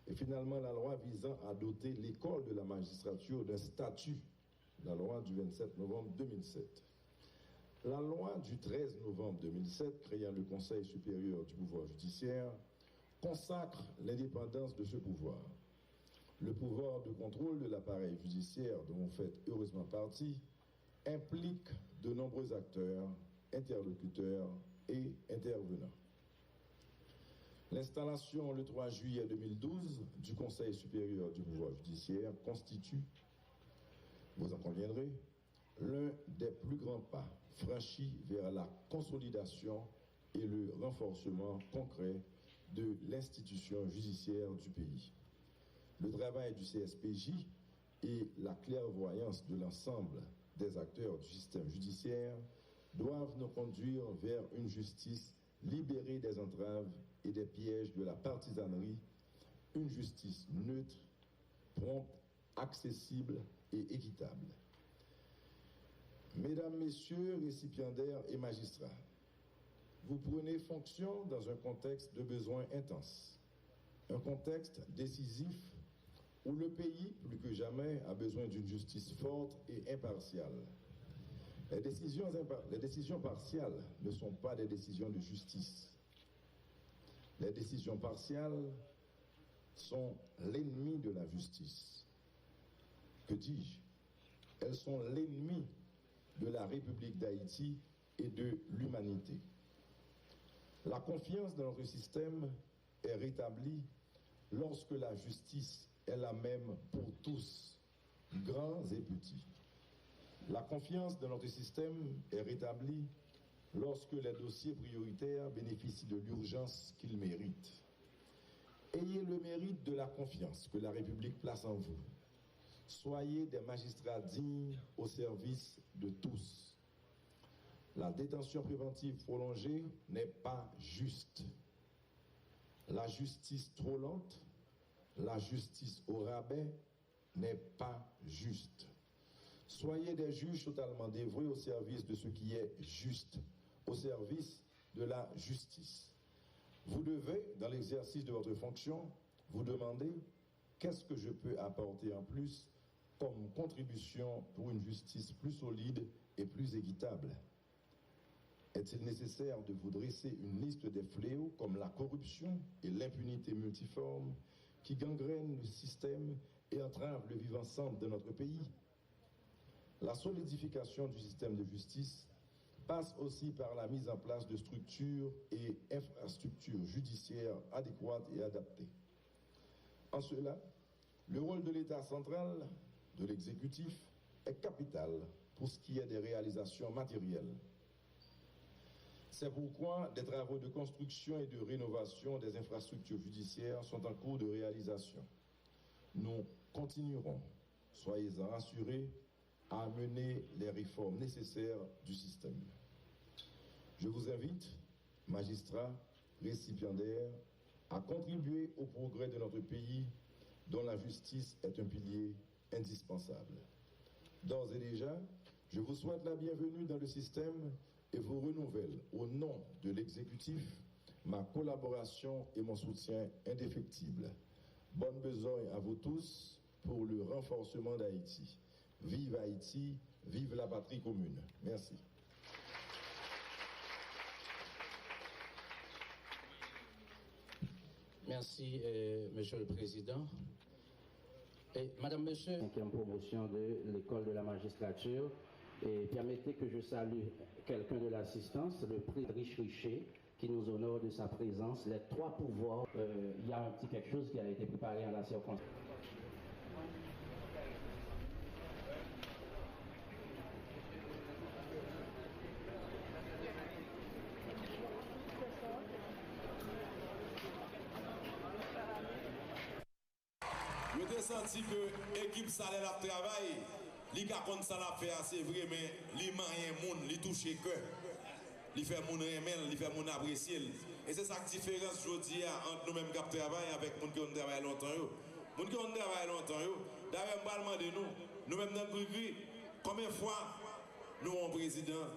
Et finalement, la loi visant à doter l'école de la magistrature d'un statut, la loi du 27 novembre 2007. La loi du 13 novembre 2007, créant le Conseil supérieur du pouvoir judiciaire, consacre l'indépendance de ce pouvoir. Le pouvoir de contrôle de l'appareil judiciaire, dont vous faites heureusement partie, implique de nombreux acteurs, interlocuteurs et intervenants. L'installation le 3 juillet 2012 du Conseil supérieur du pouvoir judiciaire constitue, vous en conviendrez, l'un des plus grands pas franchis vers la consolidation et le renforcement concret de l'institution judiciaire du pays. Le travail du CSPJ et la clairvoyance de l'ensemble des acteurs du système judiciaire doivent nous conduire vers une justice libérée des entraves et des pièges de la partisanerie, une justice neutre, prompte, accessible et équitable. Mesdames, Messieurs, récipiendaires et magistrats, vous prenez fonction dans un contexte de besoins intenses, un contexte décisif où le pays, plus que jamais, a besoin d'une justice forte et impartiale. Les décisions partiales ne sont pas des décisions de justice. Les décisions partiales sont l'ennemi de la justice. Que dis-je? Elles sont l'ennemi de la République d'Haïti et de l'humanité. La confiance dans notre système est rétablie lorsque la justice est la même pour tous, grands et petits. La confiance dans notre système est rétablie lorsque les dossiers prioritaires bénéficient de l'urgence qu'ils méritent. Ayez le mérite de la confiance que la République place en vous. Soyez des magistrats dignes au service de tous. La détention préventive prolongée n'est pas juste. La justice trop lente, la justice au rabais n'est pas juste. Soyez des juges totalement dévoués au service de ce qui est juste, au service de la justice. Vous devez, dans l'exercice de votre fonction, vous demander qu'est-ce que je peux apporter en plus comme contribution pour une justice plus solide et plus équitable. Est-il nécessaire de vous dresser une liste des fléaux comme la corruption et l'impunité multiforme qui gangrènent le système et entravent le vivre ensemble de notre pays? La solidification du système de justice passe aussi par la mise en place de structures et infrastructures judiciaires adéquates et adaptées. En cela, le rôle de l'État central, de l'exécutif, est capital pour ce qui est des réalisations matérielles. C'est pourquoi des travaux de construction et de rénovation des infrastructures judiciaires sont en cours de réalisation. Nous continuerons, soyez-en rassurés, à mener les réformes nécessaires du système. Je vous invite, magistrats, récipiendaires, à contribuer au progrès de notre pays dont la justice est un pilier indispensable. D'ores et déjà, je vous souhaite la bienvenue dans le système et vous renouvelle, au nom de l'exécutif, ma collaboration et mon soutien indéfectible. Bonne besogne à vous tous pour le renforcement d'Haïti. Vive Haïti, vive la patrie commune. Merci. Merci, Monsieur le Président. Et, Madame, Monsieur, 5e promotion de l'école de la magistrature. Et permettez que je salue quelqu'un de l'assistance, le prix Richer, qui nous honore de sa présence. Les 3 pouvoirs, il y a un petit quelque chose qui a été préparé à la circonstance. te senti que l'équipe salaire la travail, li ka kon ça la faire c'est vrai mais li rien moun, li touche cœur. Li fait moun remen, li fait moun apprécier. Et c'est ça la différence aujourd'hui entre nous-mêmes qui travaillons avec les gens qui ont travaillé longtemps. Les gens qui ont travaillé longtemps, d'ailleurs, je vais demander nous-mêmes dans le combien de fois nous, en président,